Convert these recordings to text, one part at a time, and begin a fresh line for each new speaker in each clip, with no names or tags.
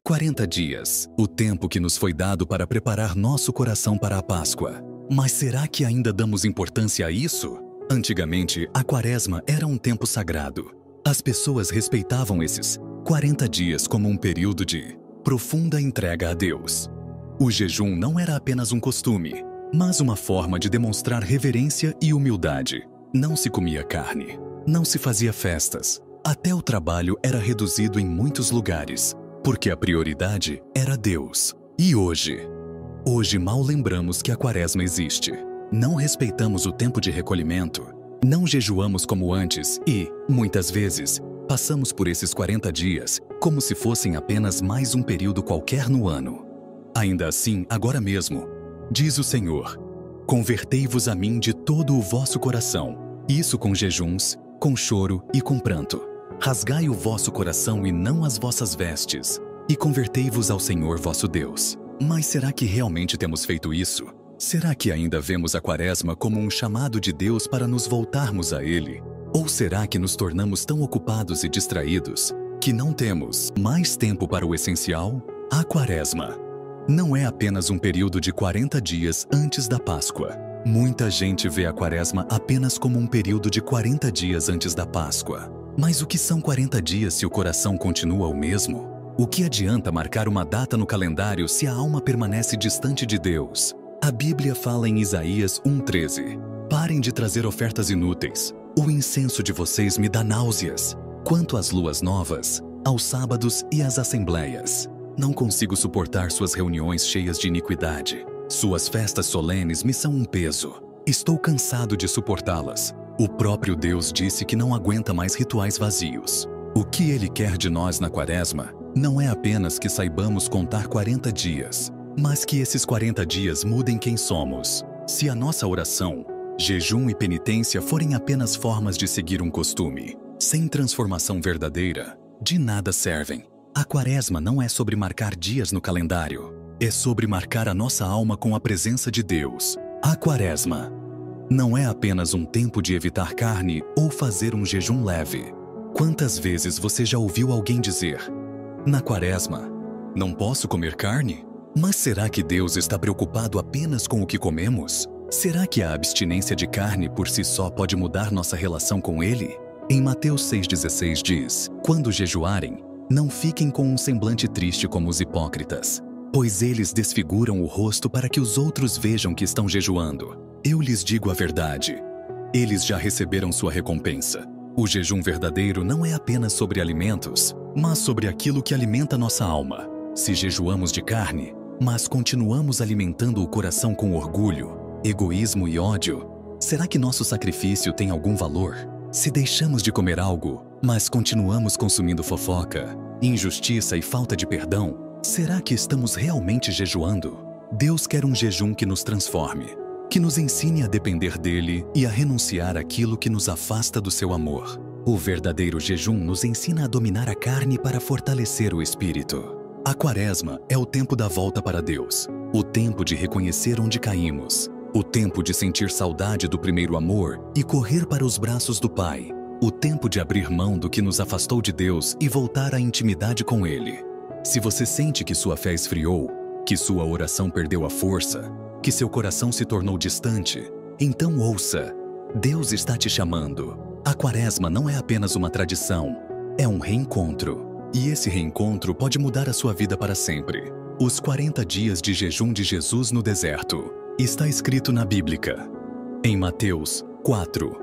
40 dias, o tempo que nos foi dado para preparar nosso coração para a Páscoa. Mas será que ainda damos importância a isso? Antigamente, a Quaresma era um tempo sagrado. As pessoas respeitavam esses 40 dias como um período de profunda entrega a Deus. O jejum não era apenas um costume, mas uma forma de demonstrar reverência e humildade. Não se comia carne, não se fazia festas. Até o trabalho era reduzido em muitos lugares, porque a prioridade era Deus. E hoje? Hoje mal lembramos que a Quaresma existe. Não respeitamos o tempo de recolhimento, não jejuamos como antes e, muitas vezes, passamos por esses 40 dias como se fossem apenas mais um período qualquer no ano. Ainda assim, agora mesmo, diz o Senhor: convertei-vos a mim de todo o vosso coração, isso com jejuns, com choro e com pranto. Rasgai o vosso coração e não as vossas vestes, e convertei-vos ao Senhor vosso Deus. Mas será que realmente temos feito isso? Será que ainda vemos a Quaresma como um chamado de Deus para nos voltarmos a Ele? Ou será que nos tornamos tão ocupados e distraídos que não temos mais tempo para o essencial? A Quaresma não é apenas um período de 40 dias antes da Páscoa. Muita gente vê a Quaresma apenas como um período de 40 dias antes da Páscoa. Mas o que são 40 dias se o coração continua o mesmo? O que adianta marcar uma data no calendário se a alma permanece distante de Deus? A Bíblia fala em Isaías 1:13. Parem de trazer ofertas inúteis. O incenso de vocês me dá náuseas. Quanto às luas novas, aos sábados e às assembleias, não consigo suportar suas reuniões cheias de iniquidade. Suas festas solenes me são um peso. Estou cansado de suportá-las. O próprio Deus disse que não aguenta mais rituais vazios. O que Ele quer de nós na Quaresma não é apenas que saibamos contar 40 dias, mas que esses 40 dias mudem quem somos. Se a nossa oração, jejum e penitência forem apenas formas de seguir um costume, sem transformação verdadeira, de nada servem. A Quaresma não é sobre marcar dias no calendário, é sobre marcar a nossa alma com a presença de Deus. A Quaresma não é apenas um tempo de evitar carne ou fazer um jejum leve. Quantas vezes você já ouviu alguém dizer: na Quaresma, não posso comer carne? Mas será que Deus está preocupado apenas com o que comemos? Será que a abstinência de carne por si só pode mudar nossa relação com Ele? Em Mateus 6,16 diz: quando jejuarem, não fiquem com um semblante triste como os hipócritas, pois eles desfiguram o rosto para que os outros vejam que estão jejuando. Eu lhes digo a verdade, eles já receberam sua recompensa. O jejum verdadeiro não é apenas sobre alimentos, mas sobre aquilo que alimenta nossa alma. Se jejuamos de carne, mas continuamos alimentando o coração com orgulho, egoísmo e ódio, será que nosso sacrifício tem algum valor? Se deixamos de comer algo, mas continuamos consumindo fofoca, injustiça e falta de perdão, será que estamos realmente jejuando? Deus quer um jejum que nos transforme, que nos ensine a depender dele e a renunciar àquilo que nos afasta do seu amor. O verdadeiro jejum nos ensina a dominar a carne para fortalecer o espírito. A Quaresma é o tempo da volta para Deus, o tempo de reconhecer onde caímos, o tempo de sentir saudade do primeiro amor e correr para os braços do Pai, o tempo de abrir mão do que nos afastou de Deus e voltar à intimidade com Ele. Se você sente que sua fé esfriou, que sua oração perdeu a força, que seu coração se tornou distante, então ouça, Deus está te chamando. A Quaresma não é apenas uma tradição, é um reencontro. E esse reencontro pode mudar a sua vida para sempre. Os 40 dias de jejum de Jesus no deserto está escrito na Bíblia. Em Mateus 4,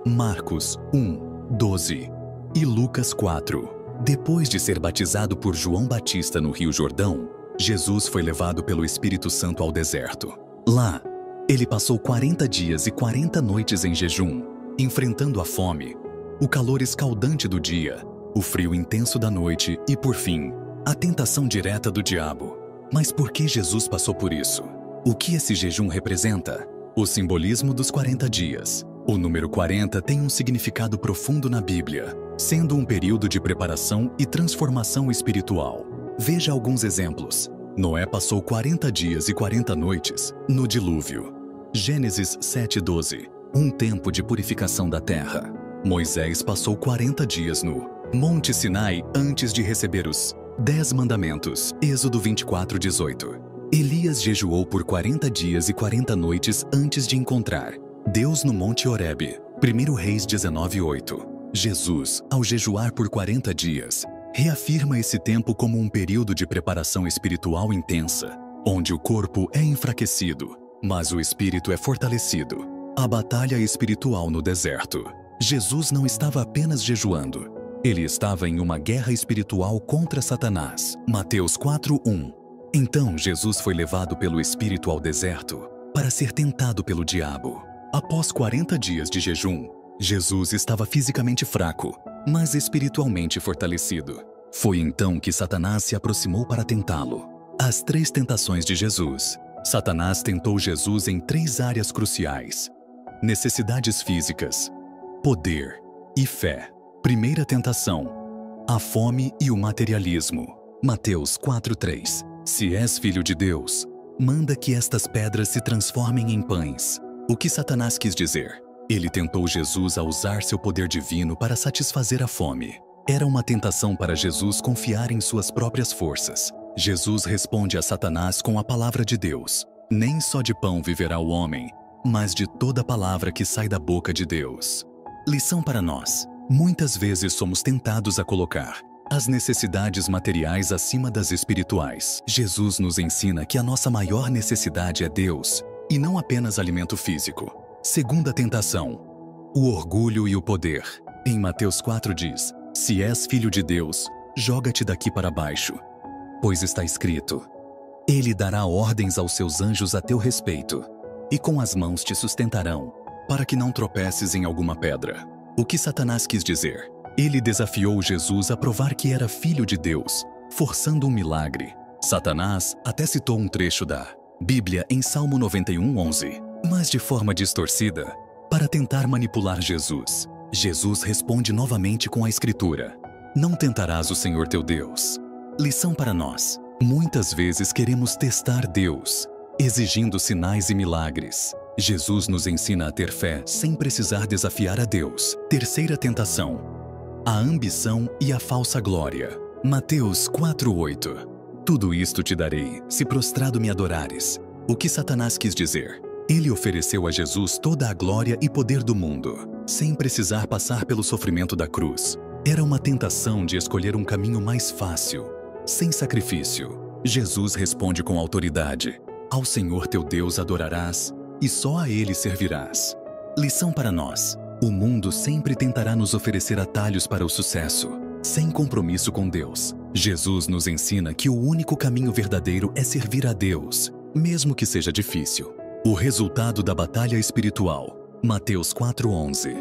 Marcos 1:12 e Lucas 4. Depois de ser batizado por João Batista no Rio Jordão, Jesus foi levado pelo Espírito Santo ao deserto. Lá, ele passou 40 dias e 40 noites em jejum, enfrentando a fome, o calor escaldante do dia, o frio intenso da noite e, por fim, a tentação direta do diabo. Mas por que Jesus passou por isso? O que esse jejum representa? O simbolismo dos 40 dias. O número 40 tem um significado profundo na Bíblia, sendo um período de preparação e transformação espiritual. Veja alguns exemplos. Noé passou 40 dias e 40 noites no dilúvio. Gênesis 7:12, um tempo de purificação da terra. Moisés passou 40 dias no Monte Sinai antes de receber os 10 mandamentos. Êxodo 24:18. Elias jejuou por 40 dias e 40 noites antes de encontrar Deus no Monte Horebe. 1 Reis 19:8. Jesus, ao jejuar por 40 dias, reafirma esse tempo como um período de preparação espiritual intensa, onde o corpo é enfraquecido, mas o espírito é fortalecido. A batalha espiritual no deserto. Jesus não estava apenas jejuando. Ele estava em uma guerra espiritual contra Satanás. Mateus 4:1. Então Jesus foi levado pelo Espírito ao deserto para ser tentado pelo diabo. Após 40 dias de jejum, Jesus estava fisicamente fraco, mas espiritualmente fortalecido. Foi então que Satanás se aproximou para tentá-lo. As 3 tentações de Jesus. Satanás tentou Jesus em 3 áreas cruciais: necessidades físicas, poder e fé. Primeira tentação: a fome e o materialismo. Mateus 4:3. Se és filho de Deus, manda que estas pedras se transformem em pães. O que Satanás quis dizer? Ele tentou Jesus a usar seu poder divino para satisfazer a fome. Era uma tentação para Jesus confiar em suas próprias forças. Jesus responde a Satanás com a palavra de Deus: nem só de pão viverá o homem, mas de toda palavra que sai da boca de Deus. Lição para nós. Muitas vezes somos tentados a colocar as necessidades materiais acima das espirituais. Jesus nos ensina que a nossa maior necessidade é Deus, e não apenas alimento físico. Segunda tentação: o orgulho e o poder. Em Mateus 4 diz: se és filho de Deus, joga-te daqui para baixo, pois está escrito: Ele dará ordens aos seus anjos a teu respeito, e com as mãos te sustentarão, para que não tropeces em alguma pedra. O que Satanás quis dizer? Ele desafiou Jesus a provar que era filho de Deus, forçando um milagre. Satanás até citou um trecho da Bíblia em Salmo 91:11, mas de forma distorcida, para tentar manipular Jesus. Jesus responde novamente com a Escritura: não tentarás o Senhor teu Deus. Lição para nós. Muitas vezes queremos testar Deus, exigindo sinais e milagres. Jesus nos ensina a ter fé sem precisar desafiar a Deus. Terceira tentação: a ambição e a falsa glória. Mateus 4:8. Tudo isto te darei, se prostrado me adorares. O que Satanás quis dizer? Ele ofereceu a Jesus toda a glória e poder do mundo, sem precisar passar pelo sofrimento da cruz. Era uma tentação de escolher um caminho mais fácil, sem sacrifício. Jesus responde com autoridade: ao Senhor teu Deus adorarás, e só a Ele servirás. Lição para nós. O mundo sempre tentará nos oferecer atalhos para o sucesso, sem compromisso com Deus. Jesus nos ensina que o único caminho verdadeiro é servir a Deus, mesmo que seja difícil. O resultado da batalha espiritual. Mateus 4:11.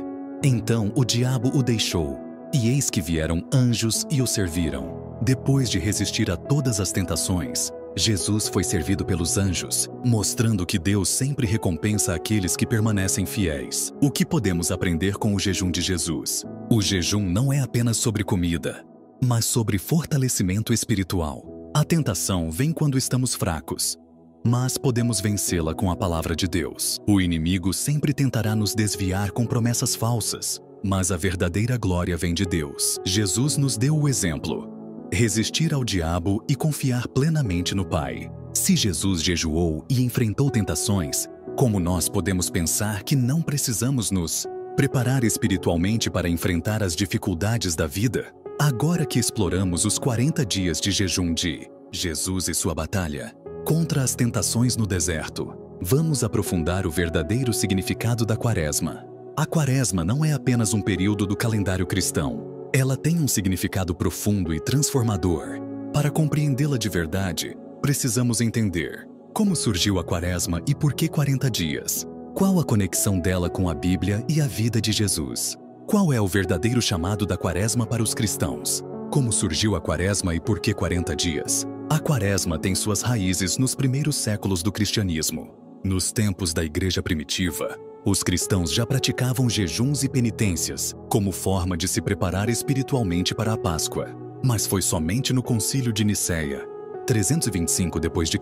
Então o diabo o deixou, e eis que vieram anjos e o serviram. Depois de resistir a todas as tentações, Jesus foi servido pelos anjos, mostrando que Deus sempre recompensa aqueles que permanecem fiéis. O que podemos aprender com o jejum de Jesus? O jejum não é apenas sobre comida, mas sobre fortalecimento espiritual. A tentação vem quando estamos fracos, mas podemos vencê-la com a palavra de Deus. O inimigo sempre tentará nos desviar com promessas falsas, mas a verdadeira glória vem de Deus. Jesus nos deu o exemplo: resistir ao diabo e confiar plenamente no Pai. Se Jesus jejuou e enfrentou tentações, como nós podemos pensar que não precisamos nos preparar espiritualmente para enfrentar as dificuldades da vida? Agora que exploramos os 40 dias de jejum de Jesus e sua batalha contra as tentações no deserto, vamos aprofundar o verdadeiro significado da Quaresma. A Quaresma não é apenas um período do calendário cristão. Ela tem um significado profundo e transformador. Para compreendê-la de verdade, precisamos entender como surgiu a Quaresma e por que 40 dias. Qual a conexão dela com a Bíblia e a vida de Jesus? Qual é o verdadeiro chamado da Quaresma para os cristãos? Como surgiu a Quaresma e por que 40 dias? A Quaresma tem suas raízes nos primeiros séculos do cristianismo. Nos tempos da igreja primitiva, os cristãos já praticavam jejuns e penitências como forma de se preparar espiritualmente para a Páscoa. Mas foi somente no Concílio de Nicéia, 325 d.C.,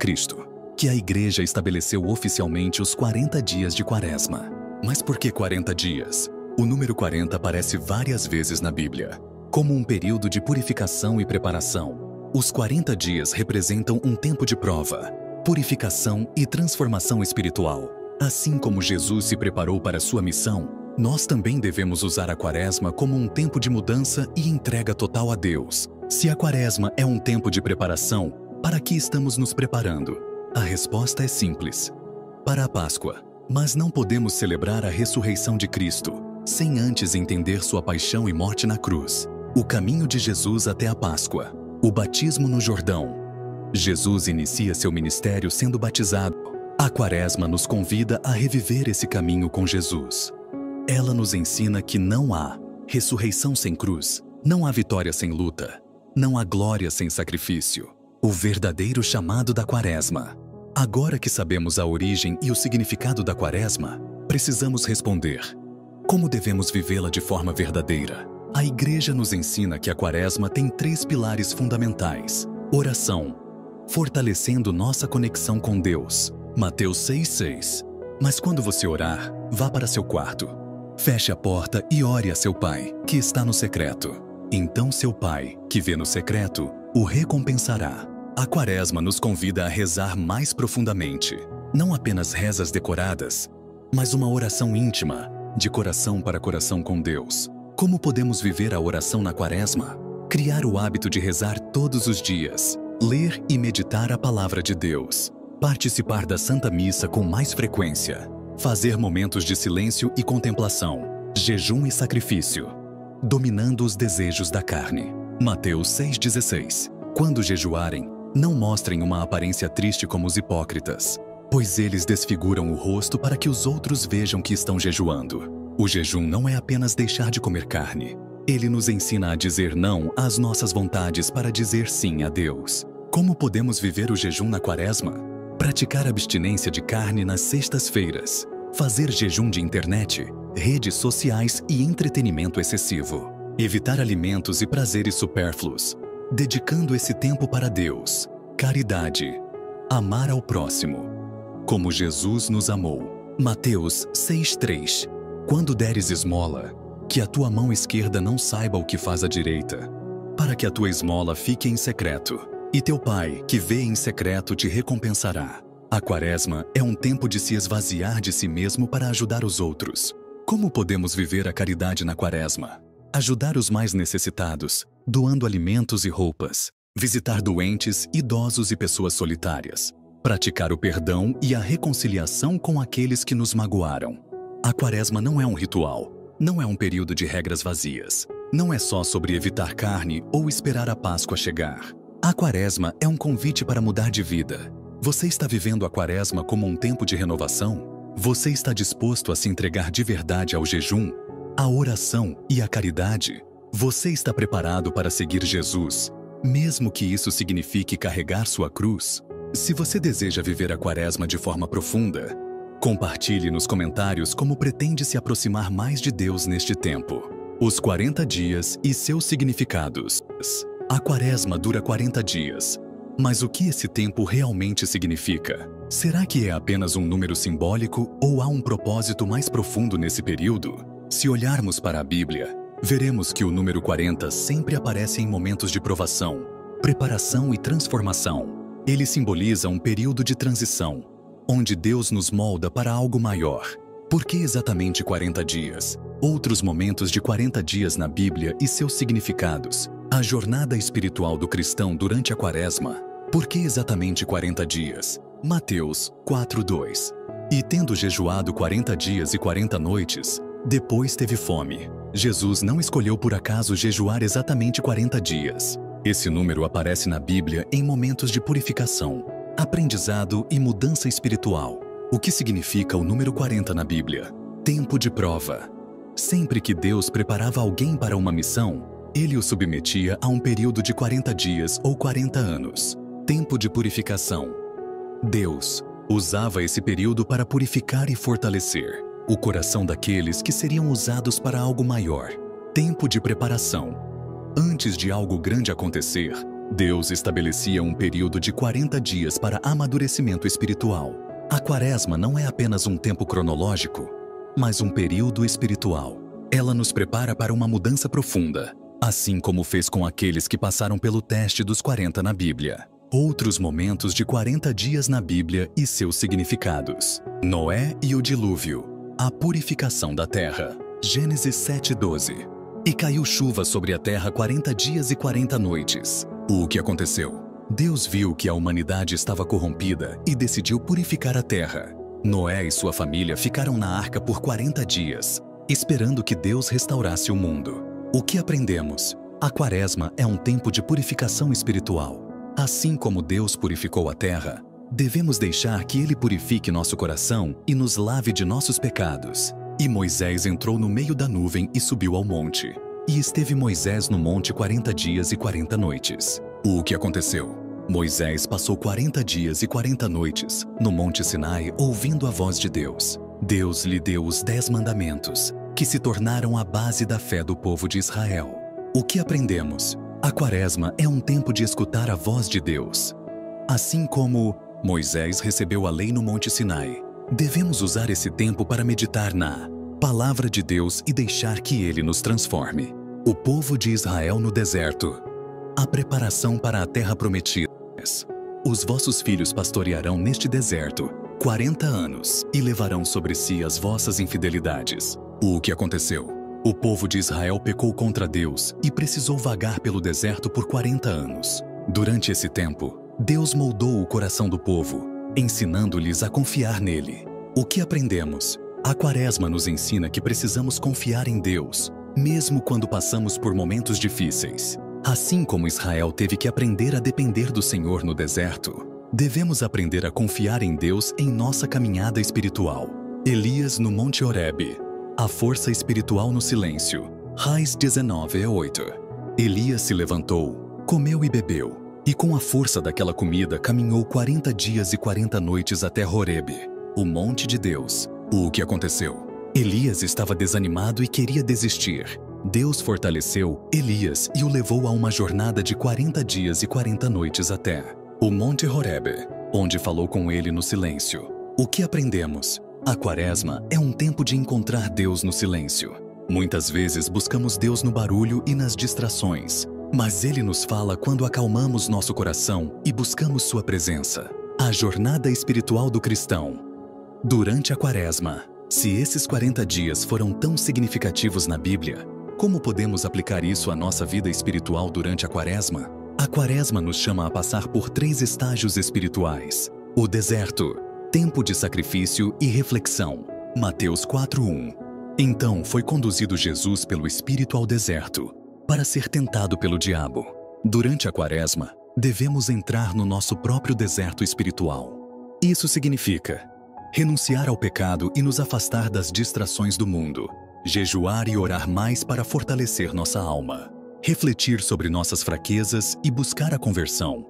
que a igreja estabeleceu oficialmente os 40 dias de Quaresma. Mas por que 40 dias? O número 40 aparece várias vezes na Bíblia, como um período de purificação e preparação. Os 40 dias representam um tempo de prova, purificação e transformação espiritual. Assim como Jesus se preparou para sua missão, nós também devemos usar a Quaresma como um tempo de mudança e entrega total a Deus. Se a Quaresma é um tempo de preparação, para que estamos nos preparando? A resposta é simples: para a Páscoa. Mas não podemos celebrar a ressurreição de Cristo sem antes entender sua paixão e morte na cruz. O caminho de Jesus até a Páscoa. O batismo no Jordão. Jesus inicia seu ministério sendo batizado. A Quaresma nos convida a reviver esse caminho com Jesus. Ela nos ensina que não há ressurreição sem cruz, não há vitória sem luta, não há glória sem sacrifício. O verdadeiro chamado da Quaresma. Agora que sabemos a origem e o significado da Quaresma, precisamos responder: como devemos vivê-la de forma verdadeira? A Igreja nos ensina que a Quaresma tem 3 pilares fundamentais: oração, fortalecendo nossa conexão com Deus. Mateus 6,6. Mas quando você orar, vá para seu quarto, feche a porta e ore a seu Pai, que está no secreto. Então seu Pai, que vê no secreto, o recompensará. A Quaresma nos convida a rezar mais profundamente. Não apenas rezas decoradas, mas uma oração íntima, de coração para coração com Deus. Como podemos viver a oração na Quaresma? Criar o hábito de rezar todos os dias. Ler e meditar a palavra de Deus. Participar da Santa Missa com mais frequência. Fazer momentos de silêncio e contemplação. Jejum e sacrifício. Dominando os desejos da carne. Mateus 6,16. Quando jejuarem, não mostrem uma aparência triste como os hipócritas, pois eles desfiguram o rosto para que os outros vejam que estão jejuando. O jejum não é apenas deixar de comer carne. Ele nos ensina a dizer não às nossas vontades para dizer sim a Deus. Como podemos viver o jejum na Quaresma? Praticar abstinência de carne nas sextas-feiras. Fazer jejum de internet, redes sociais e entretenimento excessivo. Evitar alimentos e prazeres supérfluos, dedicando esse tempo para Deus. Caridade. Amar ao próximo, como Jesus nos amou. Mateus 6,3. Quando deres esmola, que a tua mão esquerda não saiba o que faz a direita, para que a tua esmola fique em secreto, e teu Pai, que vê em secreto, te recompensará. A Quaresma é um tempo de se esvaziar de si mesmo para ajudar os outros. Como podemos viver a caridade na Quaresma? Ajudar os mais necessitados, doando alimentos e roupas. Visitar doentes, idosos e pessoas solitárias. Praticar o perdão e a reconciliação com aqueles que nos magoaram. A Quaresma não é um ritual, não é um período de regras vazias. Não é só sobre evitar carne ou esperar a Páscoa chegar. A Quaresma é um convite para mudar de vida. Você está vivendo a Quaresma como um tempo de renovação? Você está disposto a se entregar de verdade ao jejum, à oração e à caridade? Você está preparado para seguir Jesus, mesmo que isso signifique carregar sua cruz? Se você deseja viver a Quaresma de forma profunda, compartilhe nos comentários como pretende se aproximar mais de Deus neste tempo. Os 40 dias e seus significados. A Quaresma dura 40 dias. Mas o que esse tempo realmente significa? Será que é apenas um número simbólico ou há um propósito mais profundo nesse período? Se olharmos para a Bíblia, veremos que o número 40 sempre aparece em momentos de provação, preparação e transformação. Ele simboliza um período de transição, onde Deus nos molda para algo maior. Por que exatamente 40 dias? Outros momentos de 40 dias na Bíblia e seus significados. A jornada espiritual do cristão durante a Quaresma. Por que exatamente 40 dias? Mateus 4:2. E tendo jejuado 40 dias e 40 noites, depois teve fome. Jesus não escolheu por acaso jejuar exatamente 40 dias. Esse número aparece na Bíblia em momentos de purificação, aprendizado e mudança espiritual. O que significa o número 40 na Bíblia? Tempo de prova. Sempre que Deus preparava alguém para uma missão, Ele o submetia a um período de 40 dias ou 40 anos. Tempo de purificação. Deus usava esse período para purificar e fortalecer o coração daqueles que seriam usados para algo maior. Tempo de preparação. Antes de algo grande acontecer, Deus estabelecia um período de 40 dias para amadurecimento espiritual. A Quaresma não é apenas um tempo cronológico, mas um período espiritual. Ela nos prepara para uma mudança profunda, assim como fez com aqueles que passaram pelo teste dos 40 na Bíblia. Outros momentos de 40 dias na Bíblia e seus significados. Noé e o dilúvio. A purificação da terra. Gênesis 7:12. E caiu chuva sobre a terra 40 dias e 40 noites. O que aconteceu? Deus viu que a humanidade estava corrompida e decidiu purificar a terra. Noé e sua família ficaram na arca por 40 dias, esperando que Deus restaurasse o mundo. O que aprendemos? A Quaresma é um tempo de purificação espiritual. Assim como Deus purificou a terra, devemos deixar que Ele purifique nosso coração e nos lave de nossos pecados. E Moisés entrou no meio da nuvem e subiu ao monte. E esteve Moisés no monte 40 dias e 40 noites. O que aconteceu? Moisés passou 40 dias e 40 noites no monte Sinai ouvindo a voz de Deus. Deus lhe deu os 10 mandamentos, que se tornaram a base da fé do povo de Israel. O que aprendemos? A Quaresma é um tempo de escutar a voz de Deus. Assim como Moisés recebeu a lei no monte Sinai, devemos usar esse tempo para meditar na Palavra de Deus e deixar que Ele nos transforme. O povo de Israel no deserto. A preparação para a terra prometida. Os vossos filhos pastorearão neste deserto 40 anos e levarão sobre si as vossas infidelidades. O que aconteceu? O povo de Israel pecou contra Deus e precisou vagar pelo deserto por 40 anos. Durante esse tempo, Deus moldou o coração do povo, ensinando-lhes a confiar nele. O que aprendemos? A Quaresma nos ensina que precisamos confiar em Deus, mesmo quando passamos por momentos difíceis. Assim como Israel teve que aprender a depender do Senhor no deserto, devemos aprender a confiar em Deus em nossa caminhada espiritual. Elias no Monte Horebe. A força espiritual no silêncio. Reis 19:8. Elias se levantou, comeu e bebeu, e com a força daquela comida caminhou 40 dias e 40 noites até Horebe, o monte de Deus. O que aconteceu? Elias estava desanimado e queria desistir. Deus fortaleceu Elias e o levou a uma jornada de 40 dias e 40 noites até o Monte Horebe, onde falou com ele no silêncio. O que aprendemos? A Quaresma é um tempo de encontrar Deus no silêncio. Muitas vezes buscamos Deus no barulho e nas distrações, mas Ele nos fala quando acalmamos nosso coração e buscamos Sua presença. A jornada espiritual do cristão. Durante a Quaresma, se esses 40 dias foram tão significativos na Bíblia, como podemos aplicar isso à nossa vida espiritual durante a Quaresma? A Quaresma nos chama a passar por 3 estágios espirituais. O deserto, tempo de sacrifício e reflexão. Mateus 4:1. Então foi conduzido Jesus pelo Espírito ao deserto, para ser tentado pelo diabo. Durante a Quaresma, devemos entrar no nosso próprio deserto espiritual. Isso significa renunciar ao pecado e nos afastar das distrações do mundo, jejuar e orar mais para fortalecer nossa alma, refletir sobre nossas fraquezas e buscar a conversão.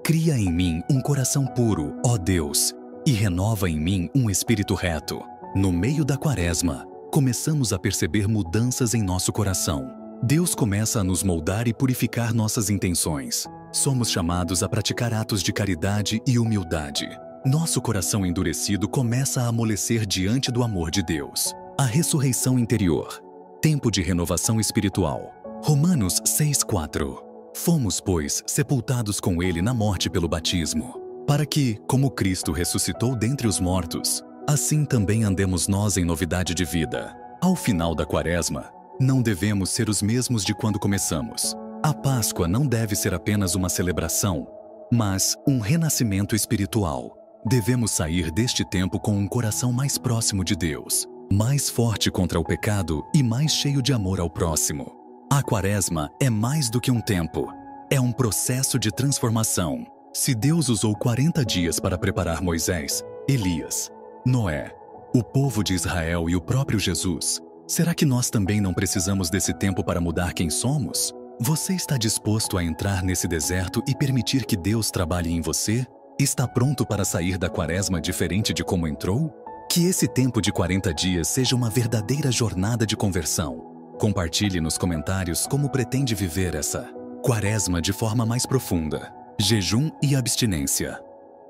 Cria em mim um coração puro, ó Deus, e renova em mim um espírito reto. No meio da Quaresma, começamos a perceber mudanças em nosso coração. Deus começa a nos moldar e purificar nossas intenções. Somos chamados a praticar atos de caridade e humildade. Nosso coração endurecido começa a amolecer diante do amor de Deus. A ressurreição interior. Tempo de renovação espiritual. Romanos 6:4. Fomos, pois, sepultados com Ele na morte pelo batismo, para que, como Cristo ressuscitou dentre os mortos, assim também andemos nós em novidade de vida. Ao final da Quaresma, não devemos ser os mesmos de quando começamos. A Páscoa não deve ser apenas uma celebração, mas um renascimento espiritual. Devemos sair deste tempo com um coração mais próximo de Deus, mais forte contra o pecado e mais cheio de amor ao próximo. A Quaresma é mais do que um tempo, é um processo de transformação. Se Deus usou 40 dias para preparar Moisés, Elias, Noé, o povo de Israel e o próprio Jesus, será que nós também não precisamos desse tempo para mudar quem somos? Você está disposto a entrar nesse deserto e permitir que Deus trabalhe em você? Está pronto para sair da Quaresma diferente de como entrou? Que esse tempo de 40 dias seja uma verdadeira jornada de conversão. Compartilhe nos comentários como pretende viver essa Quaresma de forma mais profunda. Jejum e abstinência.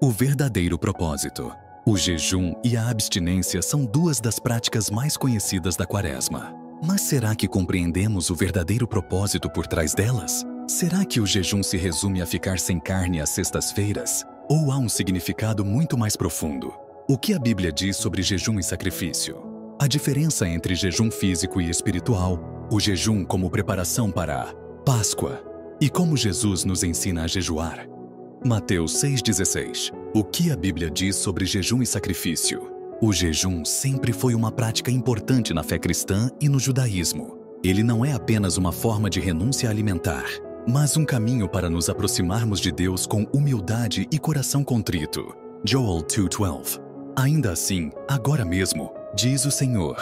O verdadeiro propósito. O jejum e a abstinência são 2 das práticas mais conhecidas da Quaresma. Mas será que compreendemos o verdadeiro propósito por trás delas? Será que o jejum se resume a ficar sem carne às sextas-feiras? Ou há um significado muito mais profundo? O que a Bíblia diz sobre jejum e sacrifício? A diferença entre jejum físico e espiritual, o jejum como preparação para a Páscoa e como Jesus nos ensina a jejuar. Mateus 6,16. O que a Bíblia diz sobre jejum e sacrifício? O jejum sempre foi uma prática importante na fé cristã e no judaísmo. Ele não é apenas uma forma de renúncia alimentar, mas um caminho para nos aproximarmos de Deus com humildade e coração contrito. Joel 2,12. Ainda assim, agora mesmo, diz o Senhor,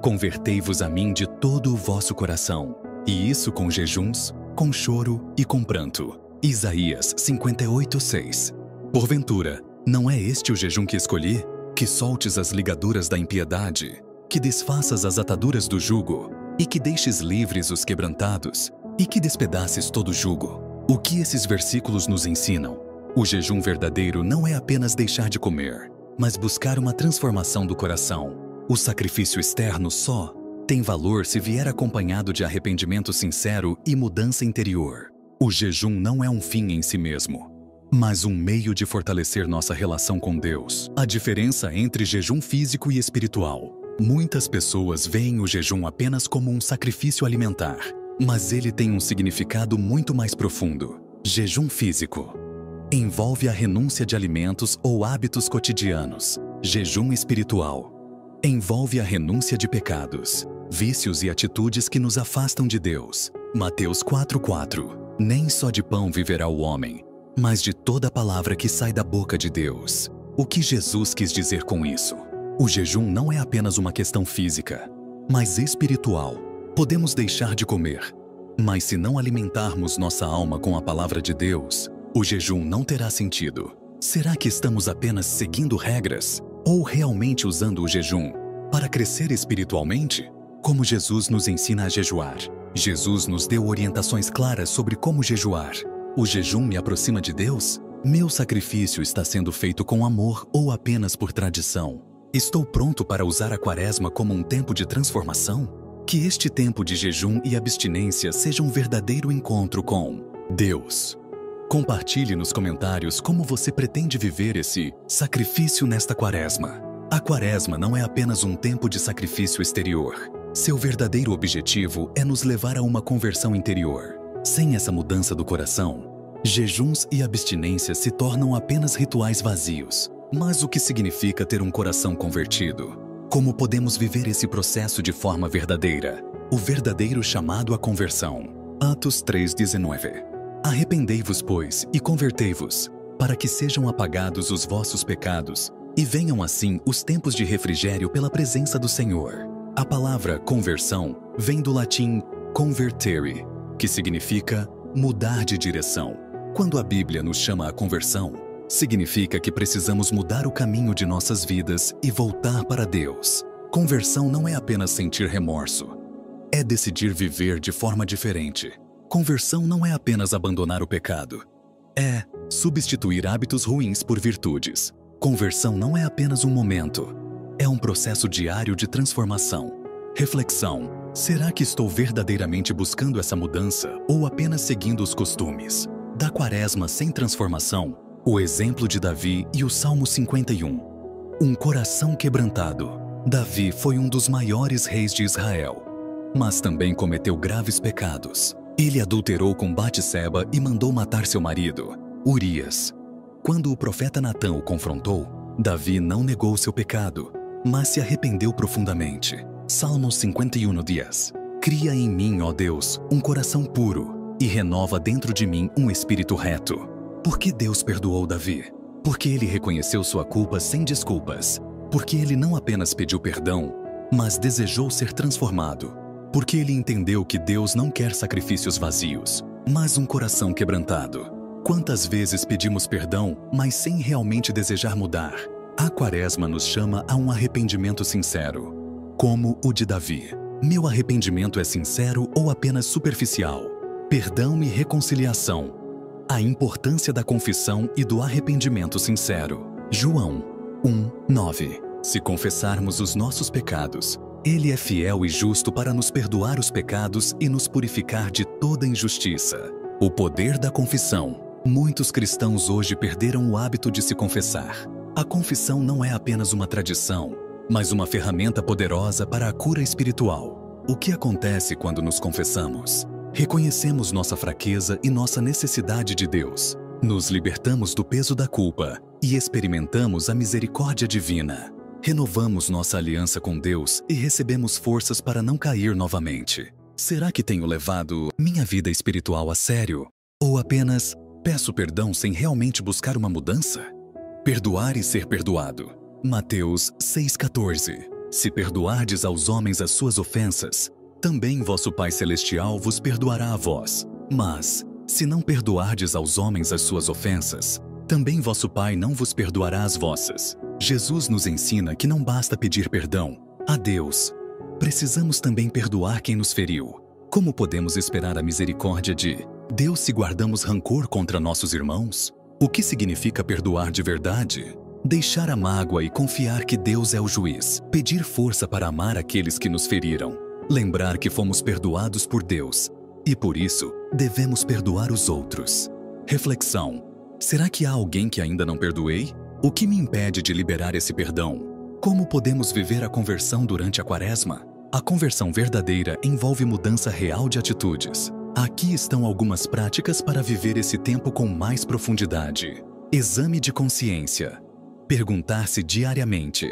convertei-vos a mim de todo o vosso coração, e isso com jejuns, com choro e com pranto. Isaías 58,6. Porventura, não é este o jejum que escolhi? Que soltes as ligaduras da impiedade, que desfaças as ataduras do jugo, e que deixes livres os quebrantados, e que despedaces todo o jugo. O que esses versículos nos ensinam? O jejum verdadeiro não é apenas deixar de comer, mas buscar uma transformação do coração. O sacrifício externo só tem valor se vier acompanhado de arrependimento sincero e mudança interior. O jejum não é um fim em si mesmo, mas um meio de fortalecer nossa relação com Deus. A diferença entre jejum físico e espiritual. Muitas pessoas veem o jejum apenas como um sacrifício alimentar, mas ele tem um significado muito mais profundo. Jejum físico envolve a renúncia de alimentos ou hábitos cotidianos. Jejum espiritual envolve a renúncia de pecados, vícios e atitudes que nos afastam de Deus. Mateus 4,4. Nem só de pão viverá o homem, mas de toda a palavra que sai da boca de Deus. O que Jesus quis dizer com isso? O jejum não é apenas uma questão física, mas espiritual. Podemos deixar de comer, mas se não alimentarmos nossa alma com a palavra de Deus, o jejum não terá sentido. Será que estamos apenas seguindo regras ou realmente usando o jejum para crescer espiritualmente? Como Jesus nos ensina a jejuar? Jesus nos deu orientações claras sobre como jejuar. O jejum me aproxima de Deus? Meu sacrifício está sendo feito com amor ou apenas por tradição? Estou pronto para usar a Quaresma como um tempo de transformação? Que este tempo de jejum e abstinência seja um verdadeiro encontro com Deus. Compartilhe nos comentários como você pretende viver esse sacrifício nesta Quaresma. A Quaresma não é apenas um tempo de sacrifício exterior. Seu verdadeiro objetivo é nos levar a uma conversão interior. Sem essa mudança do coração, jejuns e abstinência se tornam apenas rituais vazios. Mas o que significa ter um coração convertido? Como podemos viver esse processo de forma verdadeira? O verdadeiro chamado à conversão. Atos 3,19. Arrependei-vos, pois, e convertei-vos, para que sejam apagados os vossos pecados, e venham assim os tempos de refrigério pela presença do Senhor. A palavra conversão vem do latim convertere, que significa mudar de direção. Quando a Bíblia nos chama à conversão, significa que precisamos mudar o caminho de nossas vidas e voltar para Deus. Conversão não é apenas sentir remorso, é decidir viver de forma diferente. Conversão não é apenas abandonar o pecado, é substituir hábitos ruins por virtudes. Conversão não é apenas um momento, é um processo diário de transformação. Reflexão: será que estou verdadeiramente buscando essa mudança ou apenas seguindo os costumes? Da Quaresma sem transformação, o exemplo de Davi e o Salmo 51. Um coração quebrantado. Davi foi um dos maiores reis de Israel, mas também cometeu graves pecados. Ele adulterou com Batseba e mandou matar seu marido, Urias. Quando o profeta Natã o confrontou, Davi não negou seu pecado, mas se arrependeu profundamente. Salmo 51:10. Cria em mim, ó Deus, um coração puro e renova dentro de mim um espírito reto. Por que Deus perdoou Davi? Porque ele reconheceu sua culpa sem desculpas. Porque ele não apenas pediu perdão, mas desejou ser transformado. Porque ele entendeu que Deus não quer sacrifícios vazios, mas um coração quebrantado. Quantas vezes pedimos perdão, mas sem realmente desejar mudar? A Quaresma nos chama a um arrependimento sincero, como o de Davi. Meu arrependimento é sincero ou apenas superficial? Perdão e reconciliação. A importância da confissão e do arrependimento sincero. João 1:9. Se confessarmos os nossos pecados, Ele é fiel e justo para nos perdoar os pecados e nos purificar de toda injustiça. O poder da confissão. Muitos cristãos hoje perderam o hábito de se confessar. A confissão não é apenas uma tradição, mas uma ferramenta poderosa para a cura espiritual. O que acontece quando nos confessamos? Reconhecemos nossa fraqueza e nossa necessidade de Deus. Nos libertamos do peso da culpa e experimentamos a misericórdia divina. Renovamos nossa aliança com Deus e recebemos forças para não cair novamente. Será que tenho levado minha vida espiritual a sério? Ou apenas peço perdão sem realmente buscar uma mudança? Perdoar e ser perdoado. Mateus 6,14. Se perdoardes aos homens as suas ofensas, também vosso Pai Celestial vos perdoará a vós. Mas, se não perdoardes aos homens as suas ofensas, também vosso Pai não vos perdoará as vossas. Jesus nos ensina que não basta pedir perdão a Deus. Precisamos também perdoar quem nos feriu. Como podemos esperar a misericórdia de Deus se guardamos rancor contra nossos irmãos? O que significa perdoar de verdade? Deixar a mágoa e confiar que Deus é o juiz. Pedir força para amar aqueles que nos feriram. Lembrar que fomos perdoados por Deus e, por isso, devemos perdoar os outros. Reflexão. Será que há alguém que ainda não perdoei? O que me impede de liberar esse perdão? Como podemos viver a conversão durante a Quaresma? A conversão verdadeira envolve mudança real de atitudes. Aqui estão algumas práticas para viver esse tempo com mais profundidade. Exame de consciência. Perguntar-se diariamente: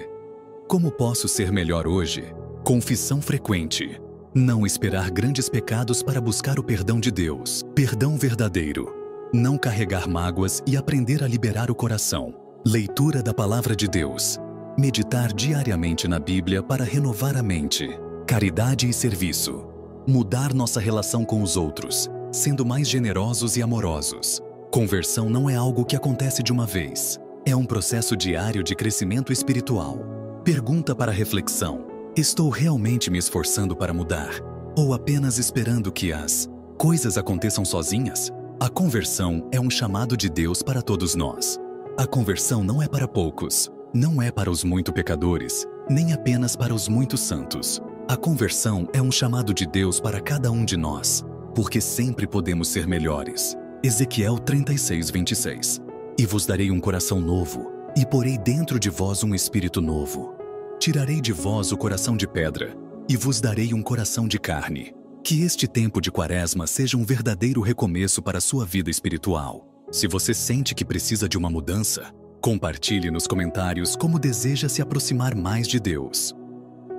como posso ser melhor hoje? Confissão frequente. Não esperar grandes pecados para buscar o perdão de Deus. Perdão verdadeiro. Não carregar mágoas e aprender a liberar o coração. Leitura da Palavra de Deus. Meditar diariamente na Bíblia para renovar a mente. Caridade e serviço. Mudar nossa relação com os outros, sendo mais generosos e amorosos. Conversão não é algo que acontece de uma vez. É um processo diário de crescimento espiritual. Pergunta para reflexão: estou realmente me esforçando para mudar? Ou apenas esperando que as coisas aconteçam sozinhas? A conversão é um chamado de Deus para todos nós. A conversão não é para poucos, não é para os muito pecadores, nem apenas para os muito santos. A conversão é um chamado de Deus para cada um de nós, porque sempre podemos ser melhores. Ezequiel 36:26. E vos darei um coração novo, e porei dentro de vós um espírito novo. Tirarei de vós o coração de pedra, e vos darei um coração de carne. Que este tempo de Quaresma seja um verdadeiro recomeço para a sua vida espiritual. Se você sente que precisa de uma mudança, compartilhe nos comentários como deseja se aproximar mais de Deus.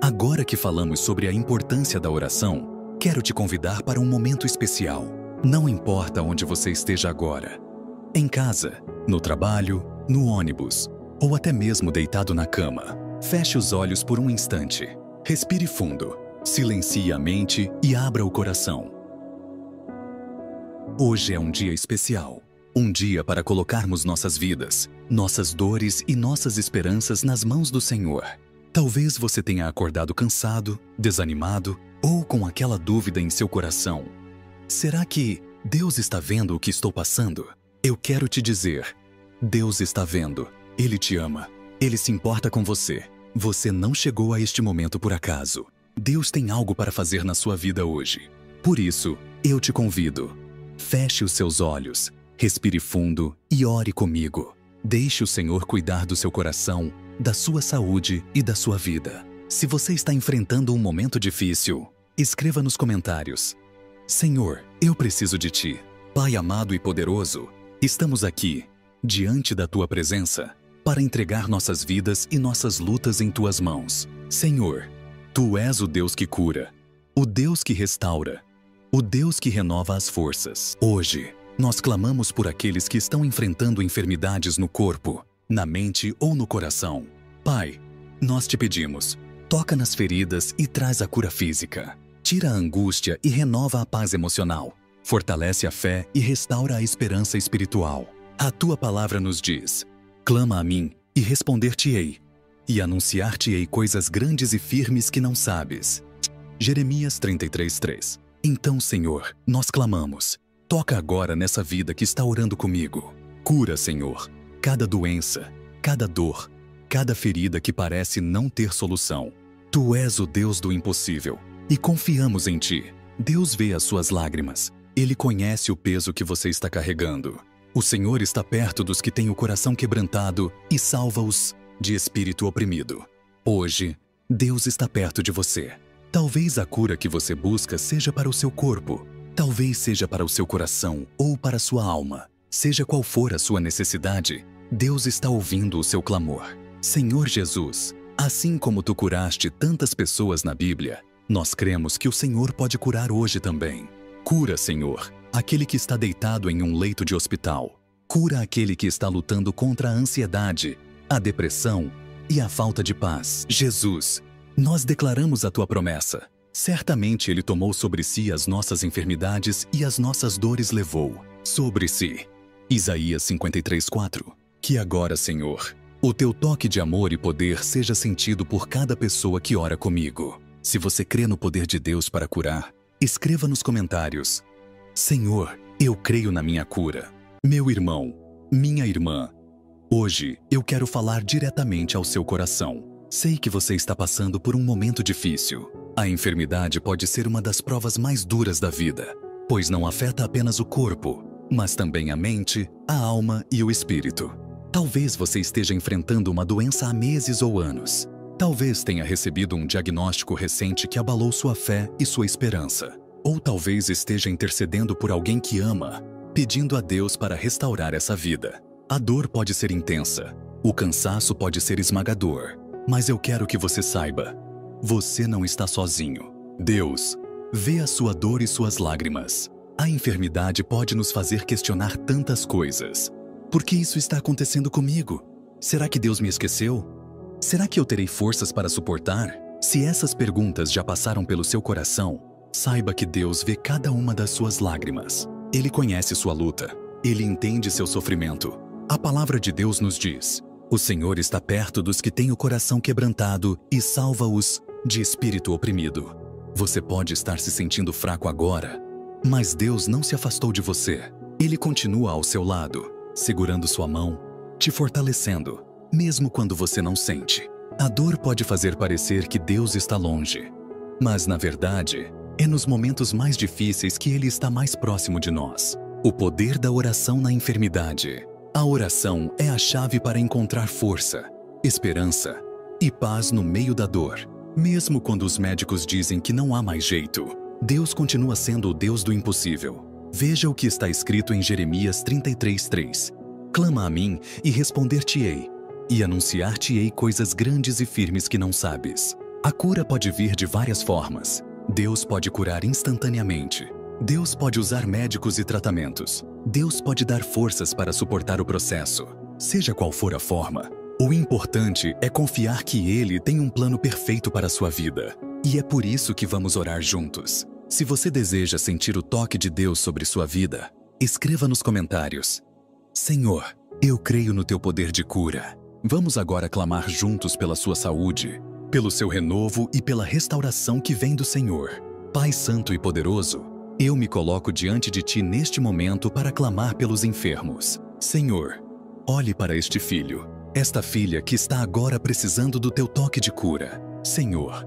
Agora que falamos sobre a importância da oração, quero te convidar para um momento especial. Não importa onde você esteja agora. Em casa, no trabalho, no ônibus, ou até mesmo deitado na cama. Feche os olhos por um instante. Respire fundo. Silencie a mente e abra o coração. Hoje é um dia especial. Um dia para colocarmos nossas vidas, nossas dores e nossas esperanças nas mãos do Senhor. Talvez você tenha acordado cansado, desanimado ou com aquela dúvida em seu coração. Será que Deus está vendo o que estou passando? Eu quero te dizer, Deus está vendo. Ele te ama. Ele se importa com você. Você não chegou a este momento por acaso. Deus tem algo para fazer na sua vida hoje. Por isso, eu te convido. Feche os seus olhos, respire fundo e ore comigo. Deixe o Senhor cuidar do seu coração, da sua saúde e da sua vida. Se você está enfrentando um momento difícil, escreva nos comentários: Senhor, eu preciso de Ti. Pai amado e poderoso, estamos aqui, diante da Tua presença, para entregar nossas vidas e nossas lutas em Tuas mãos. Senhor, Tu és o Deus que cura, o Deus que restaura, o Deus que renova as forças. Hoje, nós clamamos por aqueles que estão enfrentando enfermidades no corpo, na mente ou no coração. Pai, nós te pedimos, toca nas feridas e traz a cura física. Tira a angústia e renova a paz emocional. Fortalece a fé e restaura a esperança espiritual. A Tua palavra nos diz: clama a mim e responder-te-ei, e anunciar-te-ei coisas grandes e firmes que não sabes. Jeremias 33:3. Então, Senhor, nós clamamos. Toca agora nessa vida que está orando comigo. Cura, Senhor, cada doença, cada dor, cada ferida que parece não ter solução. Tu és o Deus do impossível e confiamos em Ti. Deus vê as suas lágrimas. Ele conhece o peso que você está carregando. O Senhor está perto dos que têm o coração quebrantado e salva-os de espírito oprimido. Hoje, Deus está perto de você. Talvez a cura que você busca seja para o seu corpo, talvez seja para o seu coração ou para a sua alma. Seja qual for a sua necessidade, Deus está ouvindo o seu clamor. Senhor Jesus, assim como Tu curaste tantas pessoas na Bíblia, nós cremos que o Senhor pode curar hoje também. Cura, Senhor, aquele que está deitado em um leito de hospital. Cura aquele que está lutando contra a ansiedade, a depressão e a falta de paz. Jesus, nós declaramos a Tua promessa. Certamente Ele tomou sobre si as nossas enfermidades e as nossas dores levou sobre si. Isaías 53:4. Que agora, Senhor, o Teu toque de amor e poder seja sentido por cada pessoa que ora comigo. Se você crê no poder de Deus para curar, escreva nos comentários: Senhor, eu creio na minha cura. Meu irmão, minha irmã, hoje eu quero falar diretamente ao seu coração. Sei que você está passando por um momento difícil. A enfermidade pode ser uma das provas mais duras da vida, pois não afeta apenas o corpo, mas também a mente, a alma e o espírito. Talvez você esteja enfrentando uma doença há meses ou anos. Talvez tenha recebido um diagnóstico recente que abalou sua fé e sua esperança. Ou talvez esteja intercedendo por alguém que ama, pedindo a Deus para restaurar essa vida. A dor pode ser intensa, o cansaço pode ser esmagador, mas eu quero que você saiba, você não está sozinho. Deus vê a sua dor e suas lágrimas. A enfermidade pode nos fazer questionar tantas coisas. Por que isso está acontecendo comigo? Será que Deus me esqueceu? Será que eu terei forças para suportar? Se essas perguntas já passaram pelo seu coração, saiba que Deus vê cada uma das suas lágrimas. Ele conhece sua luta. Ele entende seu sofrimento. A palavra de Deus nos diz: o Senhor está perto dos que têm o coração quebrantado e salva-os de espírito oprimido. Você pode estar se sentindo fraco agora, mas Deus não se afastou de você. Ele continua ao seu lado, segurando sua mão, te fortalecendo, mesmo quando você não sente. A dor pode fazer parecer que Deus está longe, mas na verdade, é nos momentos mais difíceis que Ele está mais próximo de nós. O poder da oração na enfermidade. A oração é a chave para encontrar força, esperança e paz no meio da dor. Mesmo quando os médicos dizem que não há mais jeito, Deus continua sendo o Deus do impossível. Veja o que está escrito em Jeremias 33:3. Clama a mim e responder-te-ei, e anunciar-te-ei coisas grandes e firmes que não sabes. A cura pode vir de várias formas. Deus pode curar instantaneamente. Deus pode usar médicos e tratamentos. Deus pode dar forças para suportar o processo. Seja qual for a forma, o importante é confiar que Ele tem um plano perfeito para a sua vida. E é por isso que vamos orar juntos. Se você deseja sentir o toque de Deus sobre sua vida, escreva nos comentários: Senhor, eu creio no Teu poder de cura. Vamos agora clamar juntos pela sua saúde, pelo seu renovo e pela restauração que vem do Senhor. Pai Santo e Poderoso, eu me coloco diante de Ti neste momento para clamar pelos enfermos. Senhor, olhe para este filho, esta filha que está agora precisando do Teu toque de cura. Senhor,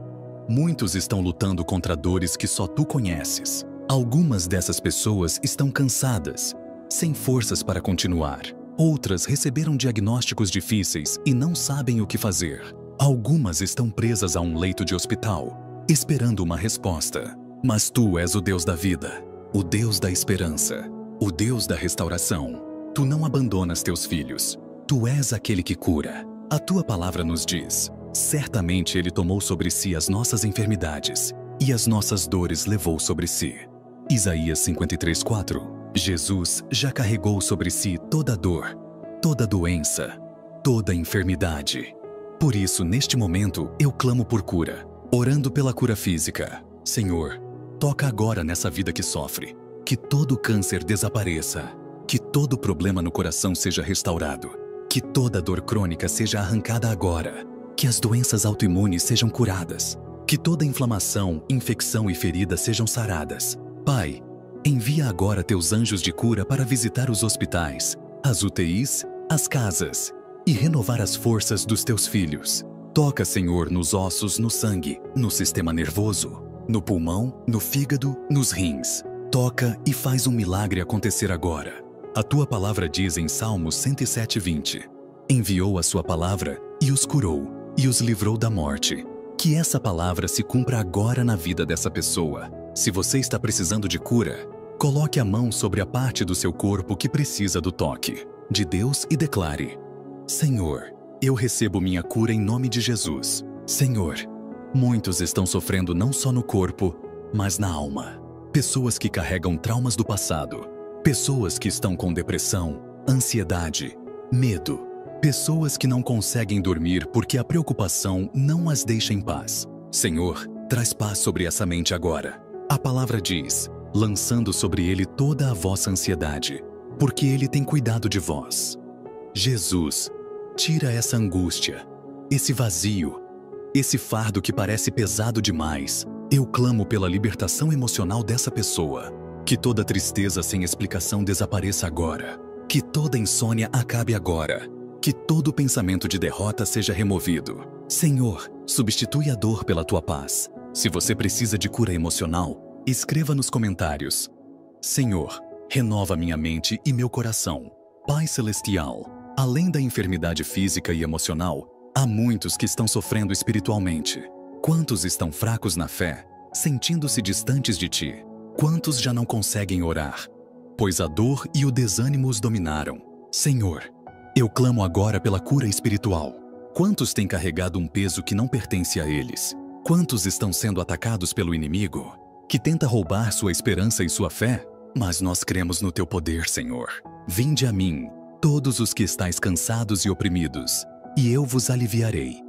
muitos estão lutando contra dores que só Tu conheces. Algumas dessas pessoas estão cansadas, sem forças para continuar. Outras receberam diagnósticos difíceis e não sabem o que fazer. Algumas estão presas a um leito de hospital, esperando uma resposta. Mas Tu és o Deus da vida, o Deus da esperança, o Deus da restauração. Tu não abandonas Teus filhos. Tu és aquele que cura. A Tua palavra nos diz: certamente Ele tomou sobre si as nossas enfermidades e as nossas dores levou sobre si. Isaías 53:4. Jesus já carregou sobre si toda a dor, toda a doença, toda a enfermidade. Por isso, neste momento, eu clamo por cura, orando pela cura física. Senhor, toca agora nessa vida que sofre, que todo câncer desapareça, que todo problema no coração seja restaurado, que toda dor crônica seja arrancada agora, que as doenças autoimunes sejam curadas, que toda inflamação, infecção e ferida sejam saradas. Pai, envia agora Teus anjos de cura para visitar os hospitais, as UTIs, as casas e renovar as forças dos Teus filhos. Toca, Senhor, nos ossos, no sangue, no sistema nervoso, no pulmão, no fígado, nos rins. Toca e faz um milagre acontecer agora. A tua palavra diz em Salmos 107:20: enviou a sua palavra e os curou e os livrou da morte. Que essa palavra se cumpra agora na vida dessa pessoa. Se você está precisando de cura, coloque a mão sobre a parte do seu corpo que precisa do toque de Deus e declare: Senhor, eu recebo minha cura em nome de Jesus. Senhor, muitos estão sofrendo não só no corpo, mas na alma. Pessoas que carregam traumas do passado. Pessoas que estão com depressão, ansiedade, medo. Pessoas que não conseguem dormir porque a preocupação não as deixa em paz. Senhor, traz paz sobre essa mente agora. A palavra diz: lançando sobre ele toda a vossa ansiedade, porque ele tem cuidado de vós. Jesus, tira essa angústia, esse vazio, esse fardo que parece pesado demais. Eu clamo pela libertação emocional dessa pessoa. Que toda tristeza sem explicação desapareça agora. Que toda insônia acabe agora. Que todo pensamento de derrota seja removido. Senhor, substitui a dor pela tua paz. Se você precisa de cura emocional, escreva nos comentários: Senhor, renova minha mente e meu coração. Pai Celestial, além da enfermidade física e emocional, há muitos que estão sofrendo espiritualmente. Quantos estão fracos na fé, sentindo-se distantes de Ti? Quantos já não conseguem orar, pois a dor e o desânimo os dominaram? Senhor, eu clamo agora pela cura espiritual. Quantos têm carregado um peso que não pertence a eles? Quantos estão sendo atacados pelo inimigo, que tenta roubar sua esperança e sua fé? Mas nós cremos no Teu poder, Senhor. Vinde a mim, todos os que estáis cansados e oprimidos, e eu vos aliviarei.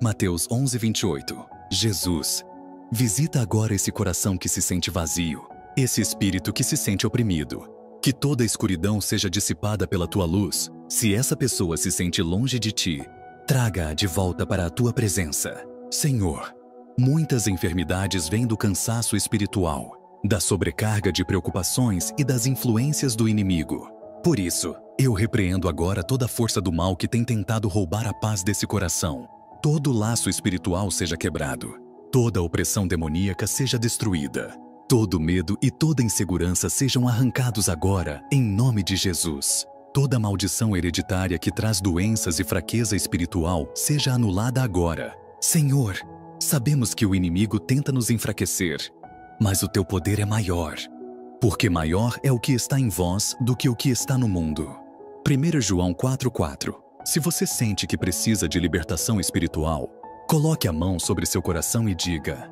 Mateus 11:28. Jesus, visita agora esse coração que se sente vazio, esse espírito que se sente oprimido. Que toda a escuridão seja dissipada pela Tua luz. Se essa pessoa se sente longe de Ti, traga-a de volta para a Tua presença. Senhor, muitas enfermidades vêm do cansaço espiritual, da sobrecarga de preocupações e das influências do inimigo. Por isso, eu repreendo agora toda a força do mal que tem tentado roubar a paz desse coração. Todo laço espiritual seja quebrado. Toda opressão demoníaca seja destruída. Todo medo e toda insegurança sejam arrancados agora, em nome de Jesus. Toda maldição hereditária que traz doenças e fraqueza espiritual seja anulada agora. Senhor, sabemos que o inimigo tenta nos enfraquecer, mas o Teu poder é maior, porque maior é o que está em vós do que o que está no mundo. 1 João 4:4. Se você sente que precisa de libertação espiritual, coloque a mão sobre seu coração e diga: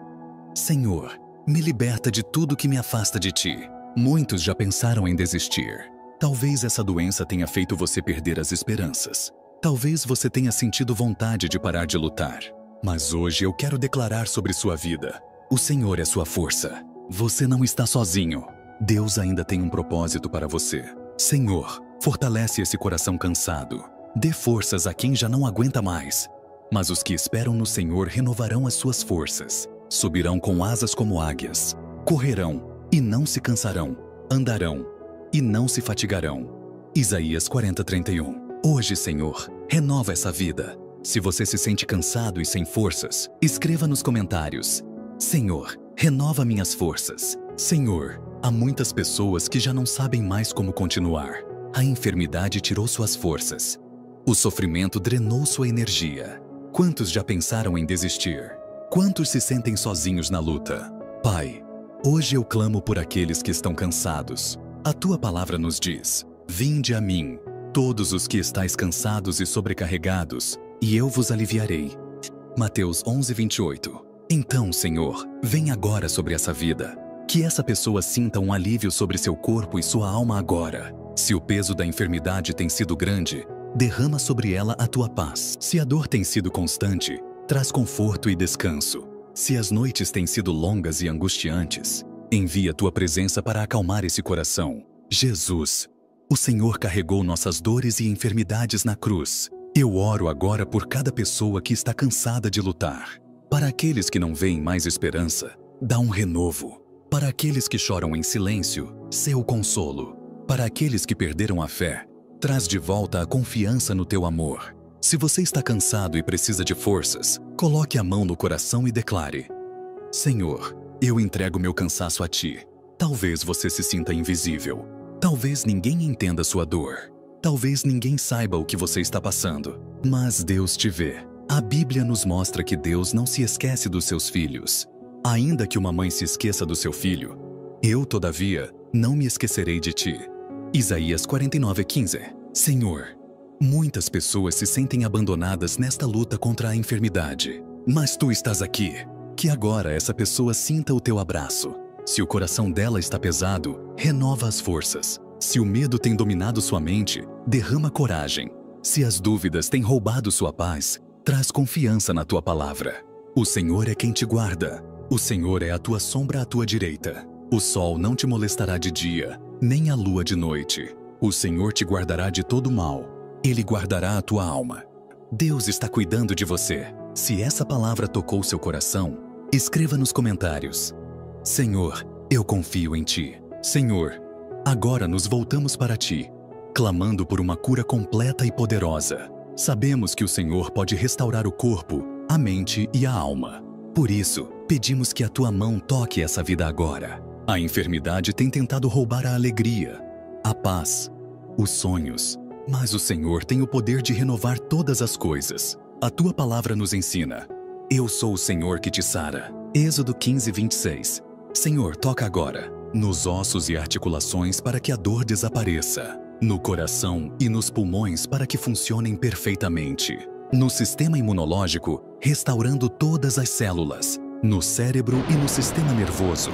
Senhor, me liberta de tudo que me afasta de Ti. Muitos já pensaram em desistir. Talvez essa doença tenha feito você perder as esperanças. Talvez você tenha sentido vontade de parar de lutar. Mas hoje eu quero declarar sobre sua vida: o Senhor é sua força. Você não está sozinho. Deus ainda tem um propósito para você. Senhor, fortalece esse coração cansado. Dê forças a quem já não aguenta mais. Mas os que esperam no Senhor renovarão as suas forças. Subirão com asas como águias. Correrão e não se cansarão. Andarão e não se fatigarão. Isaías 40:31. Hoje, Senhor, renova essa vida. Se você se sente cansado e sem forças, escreva nos comentários: Senhor, renova minhas forças. Senhor, há muitas pessoas que já não sabem mais como continuar. A enfermidade tirou suas forças. O sofrimento drenou sua energia. Quantos já pensaram em desistir? Quantos se sentem sozinhos na luta? Pai, hoje eu clamo por aqueles que estão cansados. A Tua palavra nos diz: vinde a mim, todos os que estáis cansados e sobrecarregados, e eu vos aliviarei. Mateus 11:28. Então, Senhor, vem agora sobre essa vida. Que essa pessoa sinta um alívio sobre seu corpo e sua alma agora. Se o peso da enfermidade tem sido grande, derrama sobre ela a Tua paz. Se a dor tem sido constante, traz conforto e descanso. Se as noites têm sido longas e angustiantes, envia Tua presença para acalmar esse coração. Jesus, o Senhor carregou nossas dores e enfermidades na cruz. Eu oro agora por cada pessoa que está cansada de lutar. Para aqueles que não veem mais esperança, dá um renovo. Para aqueles que choram em silêncio, seu consolo. Para aqueles que perderam a fé, traz de volta a confiança no Teu amor. Se você está cansado e precisa de forças, coloque a mão no coração e declare: Senhor, eu entrego meu cansaço a Ti. Talvez você se sinta invisível. Talvez ninguém entenda sua dor. Talvez ninguém saiba o que você está passando. Mas Deus te vê. A Bíblia nos mostra que Deus não se esquece dos seus filhos. Ainda que uma mãe se esqueça do seu filho, eu, todavia, não me esquecerei de ti. Isaías 49:15. Senhor, muitas pessoas se sentem abandonadas nesta luta contra a enfermidade. Mas Tu estás aqui. Que agora essa pessoa sinta o Teu abraço. Se o coração dela está pesado, renova as forças. Se o medo tem dominado sua mente, derrama coragem. Se as dúvidas têm roubado sua paz, traz confiança na Tua palavra. O Senhor é quem te guarda. O Senhor é a tua sombra à tua direita. O sol não te molestará de dia, nem a lua de noite. O Senhor te guardará de todo mal. Ele guardará a tua alma. Deus está cuidando de você. Se essa palavra tocou seu coração, escreva nos comentários: Senhor, eu confio em Ti. Senhor, agora nos voltamos para Ti, clamando por uma cura completa e poderosa. Sabemos que o Senhor pode restaurar o corpo, a mente e a alma. Por isso, pedimos que a Tua mão toque essa vida agora. A enfermidade tem tentado roubar a alegria, a paz, os sonhos, mas o Senhor tem o poder de renovar todas as coisas. A Tua palavra nos ensina: Eu sou o Senhor que te sara. Êxodo 15:26. Senhor, toca agora nos ossos e articulações para que a dor desapareça, no coração e nos pulmões para que funcionem perfeitamente, no sistema imunológico, restaurando todas as células, no cérebro e no sistema nervoso,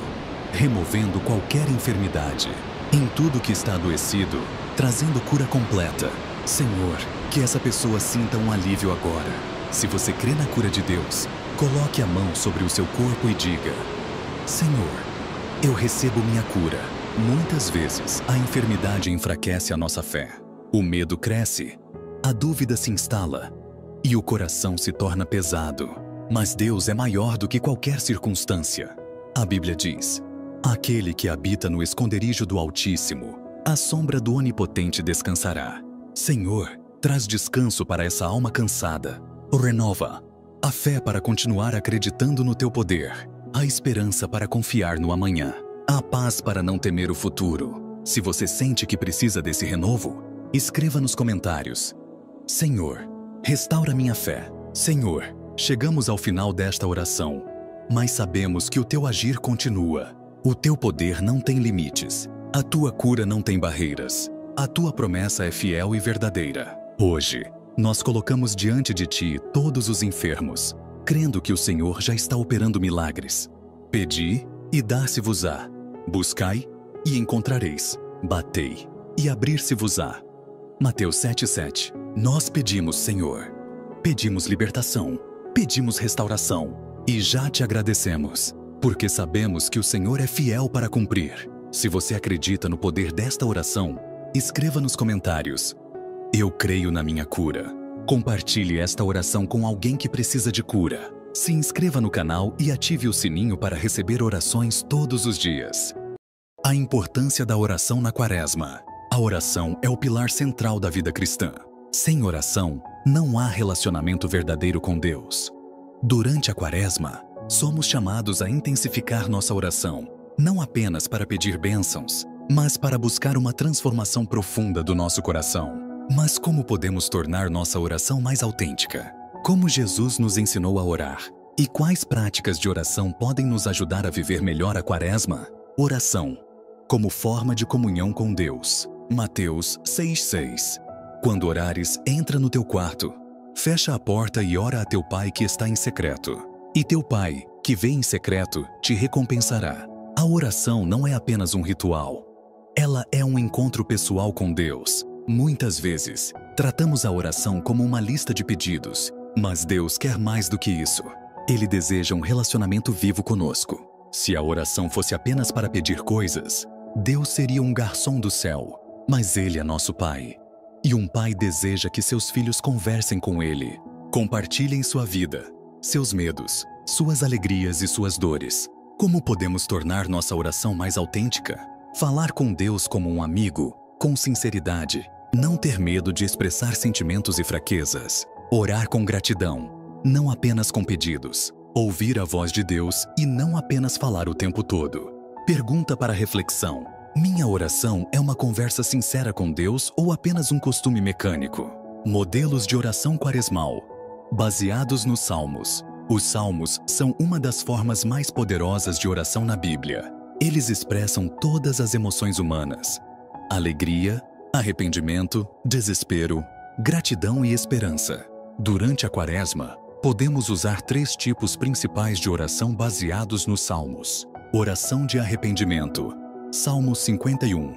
removendo qualquer enfermidade, em tudo que está adoecido, trazendo cura completa. Senhor, que essa pessoa sinta um alívio agora. Se você crê na cura de Deus, coloque a mão sobre o seu corpo e diga: Senhor, eu recebo minha cura. Muitas vezes, a enfermidade enfraquece a nossa fé. O medo cresce, a dúvida se instala e o coração se torna pesado. Mas Deus é maior do que qualquer circunstância. A Bíblia diz: Aquele que habita no esconderijo do Altíssimo, à sombra do Onipotente descansará. Senhor, traz descanso para essa alma cansada. Renova a fé para continuar acreditando no Teu poder, a esperança para confiar no amanhã, a paz para não temer o futuro. Se você sente que precisa desse renovo, escreva nos comentários: Senhor, restaura minha fé. Senhor, chegamos ao final desta oração, mas sabemos que o Teu agir continua. O Teu poder não tem limites. A Tua cura não tem barreiras. A Tua promessa é fiel e verdadeira. Hoje, nós colocamos diante de Ti todos os enfermos, crendo que o Senhor já está operando milagres. Pedi e dar-se-vos-á. Buscai e encontrareis. Batei e abrir-se-vos-á. Mateus 7:7. Nós pedimos, Senhor. Pedimos libertação. Pedimos restauração. E já Te agradecemos, porque sabemos que o Senhor é fiel para cumprir. Se você acredita no poder desta oração, escreva nos comentários: Eu creio na minha cura. Compartilhe esta oração com alguém que precisa de cura. Se inscreva no canal e ative o sininho para receber orações todos os dias. A importância da oração na Quaresma. A oração é o pilar central da vida cristã. Sem oração, não há relacionamento verdadeiro com Deus. Durante a Quaresma, somos chamados a intensificar nossa oração, não apenas para pedir bênçãos, mas para buscar uma transformação profunda do nosso coração. Mas como podemos tornar nossa oração mais autêntica? Como Jesus nos ensinou a orar? E quais práticas de oração podem nos ajudar a viver melhor a Quaresma? Oração como forma de comunhão com Deus. Mateus 6:6. Quando orares, entra no teu quarto, fecha a porta e ora a teu Pai que está em secreto. E teu Pai, que vê em secreto, te recompensará. A oração não é apenas um ritual. Ela é um encontro pessoal com Deus. Muitas vezes, tratamos a oração como uma lista de pedidos, mas Deus quer mais do que isso. Ele deseja um relacionamento vivo conosco. Se a oração fosse apenas para pedir coisas, Deus seria um garçom do céu, mas Ele é nosso Pai. E um pai deseja que seus filhos conversem com Ele, compartilhem sua vida, seus medos, suas alegrias e suas dores. Como podemos tornar nossa oração mais autêntica? Falar com Deus como um amigo, com sinceridade. Não ter medo de expressar sentimentos e fraquezas. Orar com gratidão, não apenas com pedidos. Ouvir a voz de Deus e não apenas falar o tempo todo. Pergunta para reflexão: minha oração é uma conversa sincera com Deus ou apenas um costume mecânico? Modelos de oração quaresmal. Baseados nos Salmos. Os Salmos são uma das formas mais poderosas de oração na Bíblia. Eles expressam todas as emoções humanas: alegria, arrependimento, desespero, gratidão e esperança. Durante a Quaresma, podemos usar 3 tipos principais de oração baseados nos Salmos. Oração de arrependimento. Salmo 51.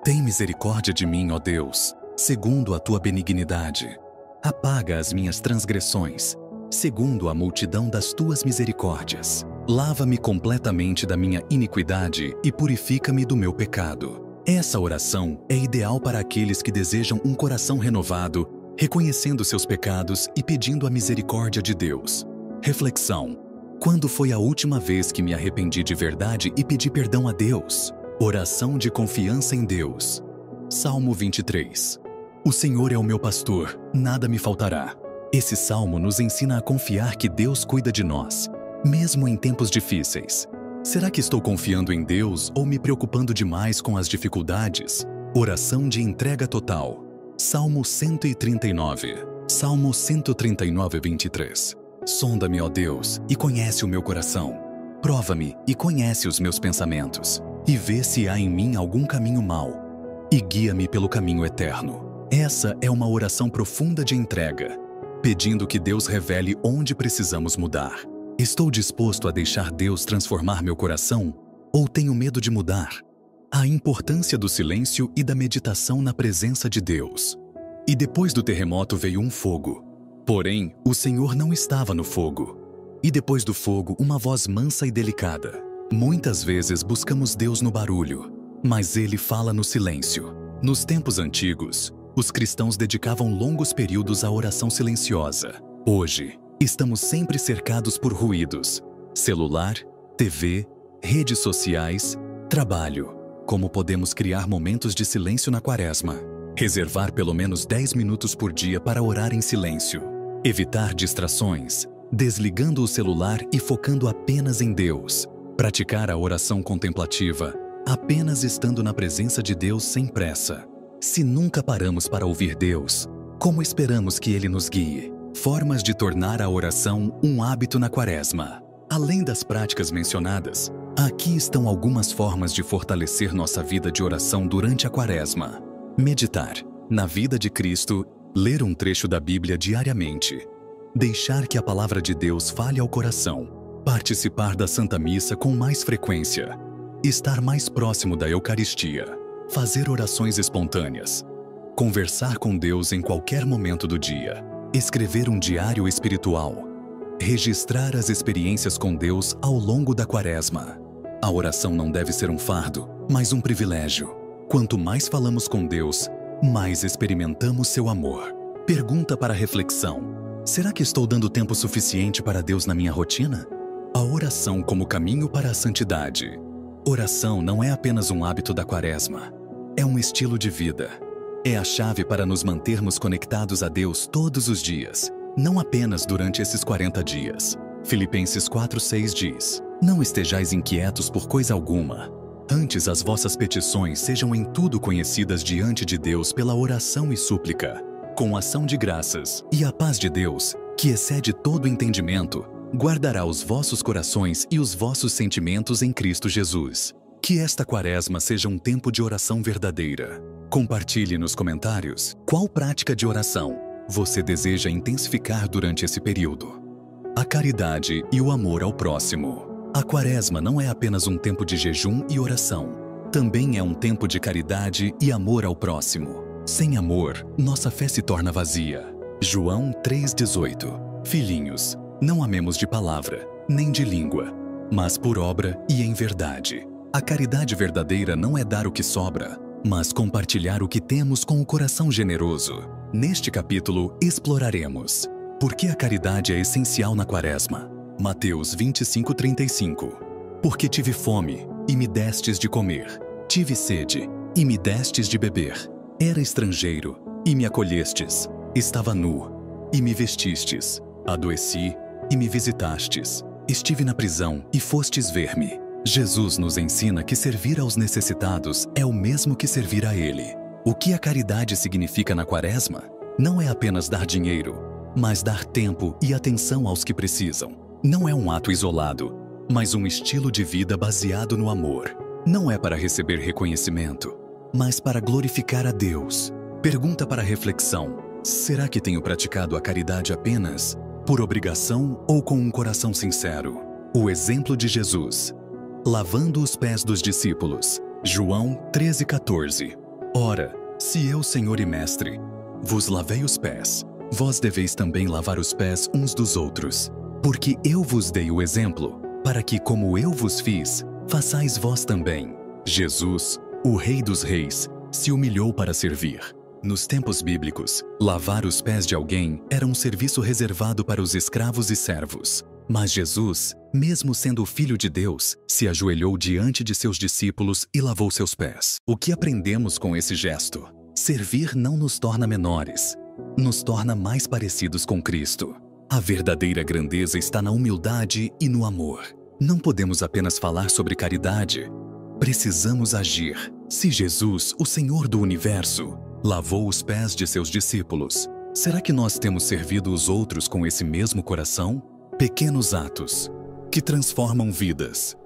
Tem misericórdia de mim, ó Deus, segundo a tua benignidade. Apaga as minhas transgressões, segundo a multidão das tuas misericórdias. Lava-me completamente da minha iniquidade e purifica-me do meu pecado. Essa oração é ideal para aqueles que desejam um coração renovado, reconhecendo seus pecados e pedindo a misericórdia de Deus. Reflexão: quando foi a última vez que me arrependi de verdade e pedi perdão a Deus? Oração de confiança em Deus. Salmo 23. O Senhor é o meu pastor, nada me faltará. Esse salmo nos ensina a confiar que Deus cuida de nós, mesmo em tempos difíceis. Será que estou confiando em Deus ou me preocupando demais com as dificuldades? Oração de entrega total. Salmo 139. Salmo 139, 23. Sonda-me, ó Deus, e conhece o meu coração. Prova-me e conhece os meus pensamentos, e vê se há em mim algum caminho mau, e guia-me pelo caminho eterno. Essa é uma oração profunda de entrega, pedindo que Deus revele onde precisamos mudar. Estou disposto a deixar Deus transformar meu coração, ou tenho medo de mudar? A importância do silêncio e da meditação na presença de Deus. E depois do terremoto veio um fogo. Porém, o Senhor não estava no fogo. E depois do fogo, uma voz mansa e delicada. Muitas vezes buscamos Deus no barulho, mas Ele fala no silêncio. Nos tempos antigos, os cristãos dedicavam longos períodos à oração silenciosa. Hoje, estamos sempre cercados por ruídos: celular, TV, redes sociais, trabalho. Como podemos criar momentos de silêncio na Quaresma? Reservar pelo menos 10 minutos por dia para orar em silêncio. Evitar distrações, desligando o celular e focando apenas em Deus. Praticar a oração contemplativa, apenas estando na presença de Deus sem pressa. Se nunca paramos para ouvir Deus, como esperamos que Ele nos guie? Formas de tornar a oração um hábito na Quaresma. Além das práticas mencionadas, aqui estão algumas formas de fortalecer nossa vida de oração durante a Quaresma. Meditar na vida de Cristo, ler um trecho da Bíblia diariamente, deixar que a palavra de Deus fale ao coração, participar da Santa Missa com mais frequência, estar mais próximo da Eucaristia, fazer orações espontâneas, conversar com Deus em qualquer momento do dia, escrever um diário espiritual, registrar as experiências com Deus ao longo da Quaresma. A oração não deve ser um fardo, mas um privilégio. Quanto mais falamos com Deus, mais experimentamos seu amor. Pergunta para reflexão: será que estou dando tempo suficiente para Deus na minha rotina? A oração como caminho para a santidade. Oração não é apenas um hábito da Quaresma, é um estilo de vida. É a chave para nos mantermos conectados a Deus todos os dias, não apenas durante esses 40 dias. Filipenses 4:6 diz: não estejais inquietos por coisa alguma. Antes as vossas petições sejam em tudo conhecidas diante de Deus pela oração e súplica, com ação de graças, e a paz de Deus, que excede todo entendimento, guardará os vossos corações e os vossos sentimentos em Cristo Jesus. Que esta Quaresma seja um tempo de oração verdadeira. Compartilhe nos comentários qual prática de oração você deseja intensificar durante esse período. A caridade e o amor ao próximo. A Quaresma não é apenas um tempo de jejum e oração. Também é um tempo de caridade e amor ao próximo. Sem amor, nossa fé se torna vazia. João 3,18. Filhinhos, não amemos de palavra, nem de língua, mas por obra e em verdade. A caridade verdadeira não é dar o que sobra, mas compartilhar o que temos com o coração generoso. Neste capítulo, exploraremos por que a caridade é essencial na Quaresma. Mateus 25:35. Porque tive fome, e me destes de comer. Tive sede, e me destes de beber. Era estrangeiro, e me acolhestes. Estava nu, e me vestistes. Adoeci e me visitastes. Estive na prisão e fostes ver-me. Jesus nos ensina que servir aos necessitados é o mesmo que servir a Ele. O que a caridade significa na Quaresma? Não é apenas dar dinheiro, mas dar tempo e atenção aos que precisam. Não é um ato isolado, mas um estilo de vida baseado no amor. Não é para receber reconhecimento, mas para glorificar a Deus. Pergunta para reflexão: será que tenho praticado a caridade apenas por obrigação ou com um coração sincero? O exemplo de Jesus, lavando os pés dos discípulos. João 13,14. Ora, se eu, Senhor e Mestre, vos lavei os pés, vós deveis também lavar os pés uns dos outros. Porque eu vos dei o exemplo, para que, como eu vos fiz, façais vós também. Jesus, o Rei dos Reis, se humilhou para servir. Nos tempos bíblicos, lavar os pés de alguém era um serviço reservado para os escravos e servos. Mas Jesus, mesmo sendo o Filho de Deus, se ajoelhou diante de seus discípulos e lavou seus pés. O que aprendemos com esse gesto? Servir não nos torna menores, nos torna mais parecidos com Cristo. A verdadeira grandeza está na humildade e no amor. Não podemos apenas falar sobre caridade, precisamos agir. Se Jesus, o Senhor do Universo, lavou os pés de seus discípulos, será que nós temos servido os outros com esse mesmo coração? Pequenos atos que transformam vidas.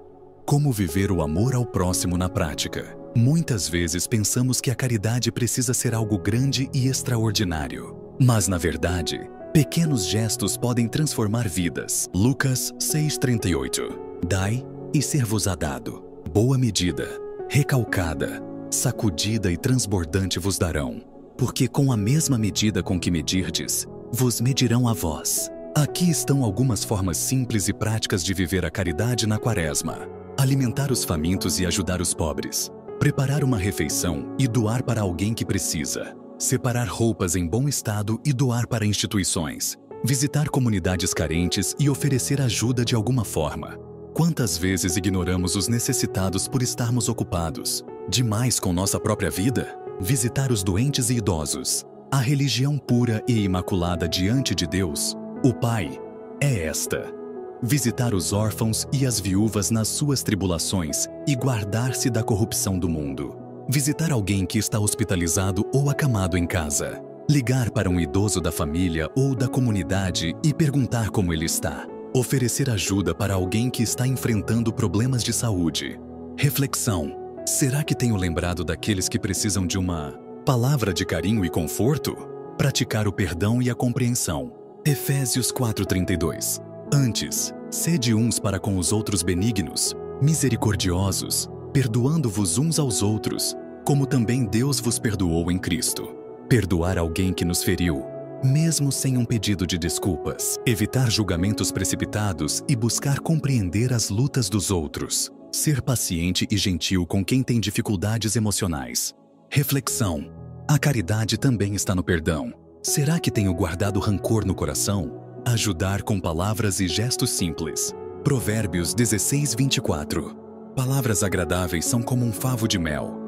Como viver o amor ao próximo na prática? Muitas vezes pensamos que a caridade precisa ser algo grande e extraordinário. Mas, na verdade, pequenos gestos podem transformar vidas. Lucas 6,38. Dai e ser-vos-á dado. Boa medida, recalcada, sacudida e transbordante vos darão. Porque com a mesma medida com que medirdes, vos medirão a vós. Aqui estão algumas formas simples e práticas de viver a caridade na Quaresma. Alimentar os famintos e ajudar os pobres. Preparar uma refeição e doar para alguém que precisa. Separar roupas em bom estado e doar para instituições. Visitar comunidades carentes e oferecer ajuda de alguma forma. Quantas vezes ignoramos os necessitados por estarmos ocupados demais com nossa própria vida? Visitar os doentes e idosos. A religião pura e imaculada diante de Deus, o Pai, é esta: visitar os órfãos e as viúvas nas suas tribulações e guardar-se da corrupção do mundo. Visitar alguém que está hospitalizado ou acamado em casa. Ligar para um idoso da família ou da comunidade e perguntar como ele está. Oferecer ajuda para alguém que está enfrentando problemas de saúde. Reflexão: será que tenho lembrado daqueles que precisam de uma palavra de carinho e conforto? Praticar o perdão e a compreensão. Efésios 4,32. Antes, sede uns para com os outros benignos, misericordiosos, perdoando-vos uns aos outros, como também Deus vos perdoou em Cristo. Perdoar alguém que nos feriu, mesmo sem um pedido de desculpas. Evitar julgamentos precipitados e buscar compreender as lutas dos outros. Ser paciente e gentil com quem tem dificuldades emocionais. Reflexão: a caridade também está no perdão. Será que tenho guardado rancor no coração? Ajudar com palavras e gestos simples. Provérbios 16:24. Palavras agradáveis são como um favo de mel,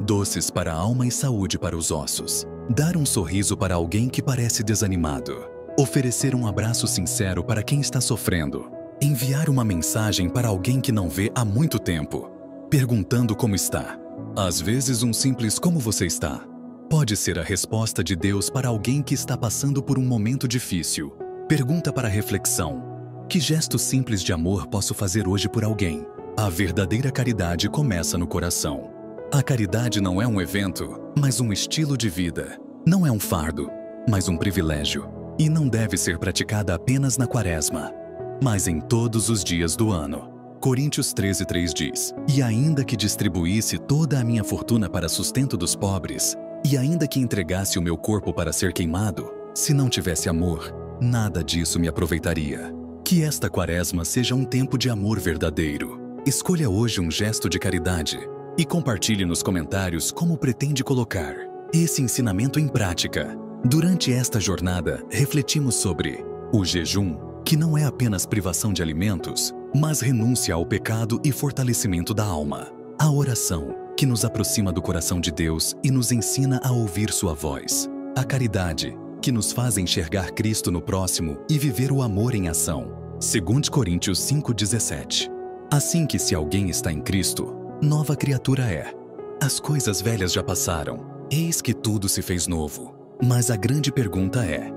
doces para a alma e saúde para os ossos. Dar um sorriso para alguém que parece desanimado. Oferecer um abraço sincero para quem está sofrendo. Enviar uma mensagem para alguém que não vê há muito tempo, perguntando como está. Às vezes, um simples "como você está?" pode ser a resposta de Deus para alguém que está passando por um momento difícil. Pergunta para reflexão: que gesto simples de amor posso fazer hoje por alguém? A verdadeira caridade começa no coração. A caridade não é um evento, mas um estilo de vida. Não é um fardo, mas um privilégio. E não deve ser praticada apenas na Quaresma, mas em todos os dias do ano. Coríntios 13:3 diz: E ainda que distribuísse toda a minha fortuna para sustento dos pobres, e ainda que entregasse o meu corpo para ser queimado, se não tivesse amor, nada disso me aproveitaria. Que esta Quaresma seja um tempo de amor verdadeiro. Escolha hoje um gesto de caridade e compartilhe nos comentários como pretende colocar esse ensinamento em prática. Durante esta jornada, refletimos sobre o jejum, que não é apenas privação de alimentos, mas renúncia ao pecado e fortalecimento da alma. A oração, que nos aproxima do coração de Deus e nos ensina a ouvir sua voz. A caridade, que nos fazem enxergar Cristo no próximo e viver o amor em ação. 2 Coríntios 5,17. Assim que se alguém está em Cristo, nova criatura é. As coisas velhas já passaram, eis que tudo se fez novo. Mas a grande pergunta é: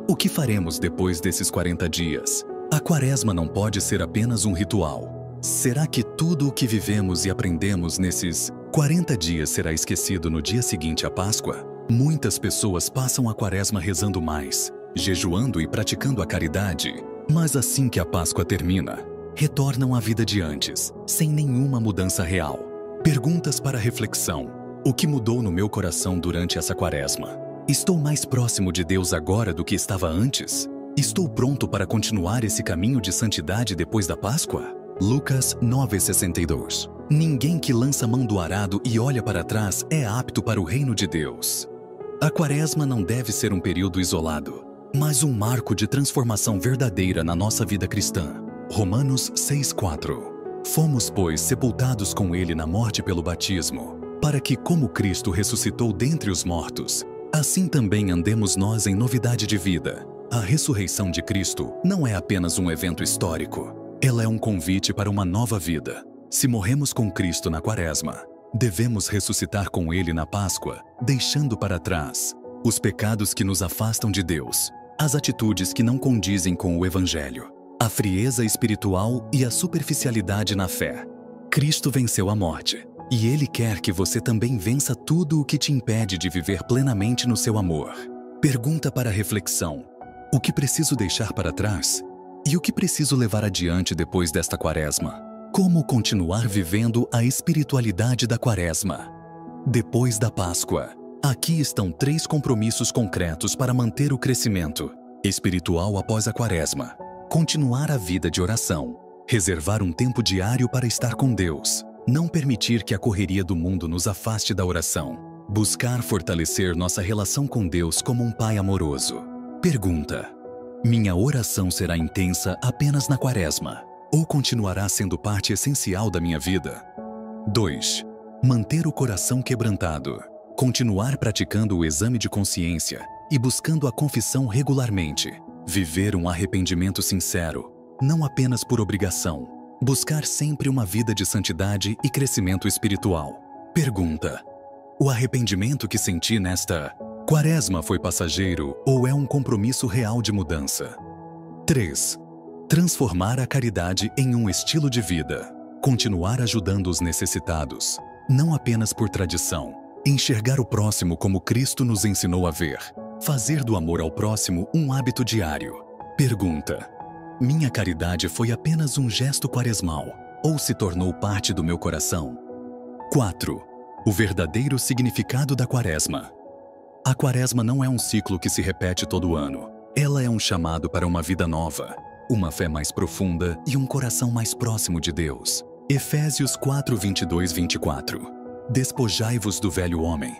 o que faremos depois desses 40 dias? A Quaresma não pode ser apenas um ritual. Será que tudo o que vivemos e aprendemos nesses 40 dias será esquecido no dia seguinte à Páscoa? Muitas pessoas passam a Quaresma rezando mais, jejuando e praticando a caridade, mas assim que a Páscoa termina, retornam à vida de antes, sem nenhuma mudança real. Perguntas para reflexão. O que mudou no meu coração durante essa Quaresma? Estou mais próximo de Deus agora do que estava antes? Estou pronto para continuar esse caminho de santidade depois da Páscoa? Lucas 9,62. Ninguém que lança mão do arado e olha para trás é apto para o reino de Deus. A Quaresma não deve ser um período isolado, mas um marco de transformação verdadeira na nossa vida cristã. Romanos 6,4. Fomos, pois, sepultados com Ele na morte pelo batismo, para que, como Cristo ressuscitou dentre os mortos, assim também andemos nós em novidade de vida. A ressurreição de Cristo não é apenas um evento histórico, ela é um convite para uma nova vida. Se morremos com Cristo na Quaresma, devemos ressuscitar com Ele na Páscoa, deixando para trás os pecados que nos afastam de Deus, as atitudes que não condizem com o Evangelho, a frieza espiritual e a superficialidade na fé. Cristo venceu a morte, e Ele quer que você também vença tudo o que te impede de viver plenamente no seu amor. Pergunta para reflexão: o que preciso deixar para trás? E o que preciso levar adiante depois desta Quaresma? Como continuar vivendo a espiritualidade da Quaresma? Depois da Páscoa, aqui estão 3 compromissos concretos para manter o crescimento espiritual após a Quaresma. Continuar a vida de oração, reservar um tempo diário para estar com Deus, não permitir que a correria do mundo nos afaste da oração, buscar fortalecer nossa relação com Deus como um Pai amoroso. Pergunta: minha oração será intensa apenas na Quaresma, ou continuará sendo parte essencial da minha vida? 2. Manter o coração quebrantado, continuar praticando o exame de consciência e buscando a confissão regularmente, viver um arrependimento sincero, não apenas por obrigação, buscar sempre uma vida de santidade e crescimento espiritual. Pergunta: o arrependimento que senti nesta Quaresma foi passageiro ou é um compromisso real de mudança? 3. Transformar a caridade em um estilo de vida, continuar ajudando os necessitados, não apenas por tradição, enxergar o próximo como Cristo nos ensinou a ver, fazer do amor ao próximo um hábito diário. Pergunta: minha caridade foi apenas um gesto quaresmal ou se tornou parte do meu coração? 4. O verdadeiro significado da Quaresma. A Quaresma não é um ciclo que se repete todo ano. Ela é um chamado para uma vida nova, uma fé mais profunda e um coração mais próximo de Deus. Efésios 4:22-24. Despojai-vos do velho homem,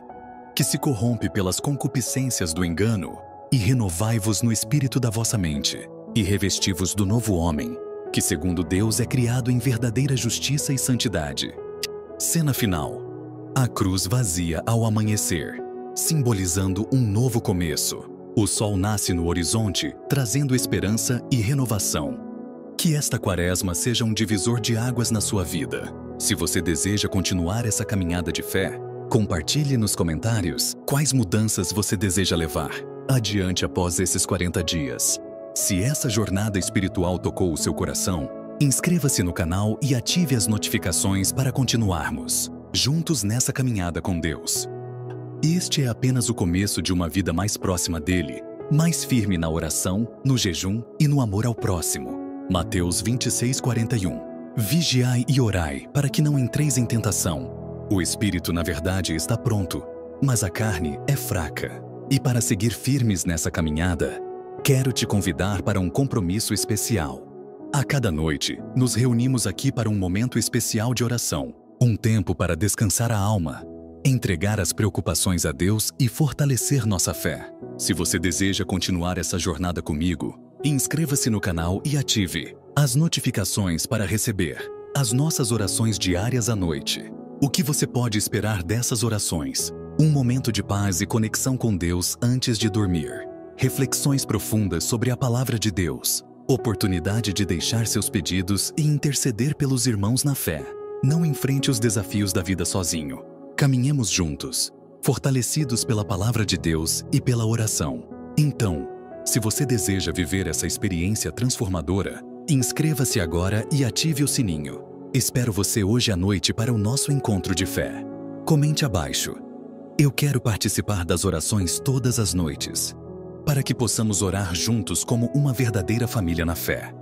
que se corrompe pelas concupiscências do engano, e renovai-vos no espírito da vossa mente, e revesti-vos do novo homem, que segundo Deus é criado em verdadeira justiça e santidade. Cena final: a cruz vazia ao amanhecer, simbolizando um novo começo. O sol nasce no horizonte, trazendo esperança e renovação. Que esta Quaresma seja um divisor de águas na sua vida. Se você deseja continuar essa caminhada de fé, compartilhe nos comentários quais mudanças você deseja levar adiante após esses 40 dias. Se essa jornada espiritual tocou o seu coração, inscreva-se no canal e ative as notificações para continuarmos juntos nessa caminhada com Deus. Este é apenas o começo de uma vida mais próxima dele, mais firme na oração, no jejum e no amor ao próximo. Mateus 26:41. Vigiai e orai para que não entreis em tentação. O espírito, na verdade, está pronto, mas a carne é fraca. E para seguir firmes nessa caminhada, quero te convidar para um compromisso especial. A cada noite, nos reunimos aqui para um momento especial de oração, um tempo para descansar a alma, entregar as preocupações a Deus e fortalecer nossa fé. Se você deseja continuar essa jornada comigo, inscreva-se no canal e ative as notificações para receber as nossas orações diárias à noite. O que você pode esperar dessas orações? Um momento de paz e conexão com Deus antes de dormir. reflexões profundas sobre a palavra de Deus, oportunidade de deixar seus pedidos e interceder pelos irmãos na fé. Não enfrente os desafios da vida sozinho. Caminhemos juntos, fortalecidos pela palavra de Deus e pela oração. Então, se você deseja viver essa experiência transformadora, inscreva-se agora e ative o sininho. Espero você hoje à noite para o nosso encontro de fé. Comente abaixo: eu quero participar das orações todas as noites, para que possamos orar juntos como uma verdadeira família na fé.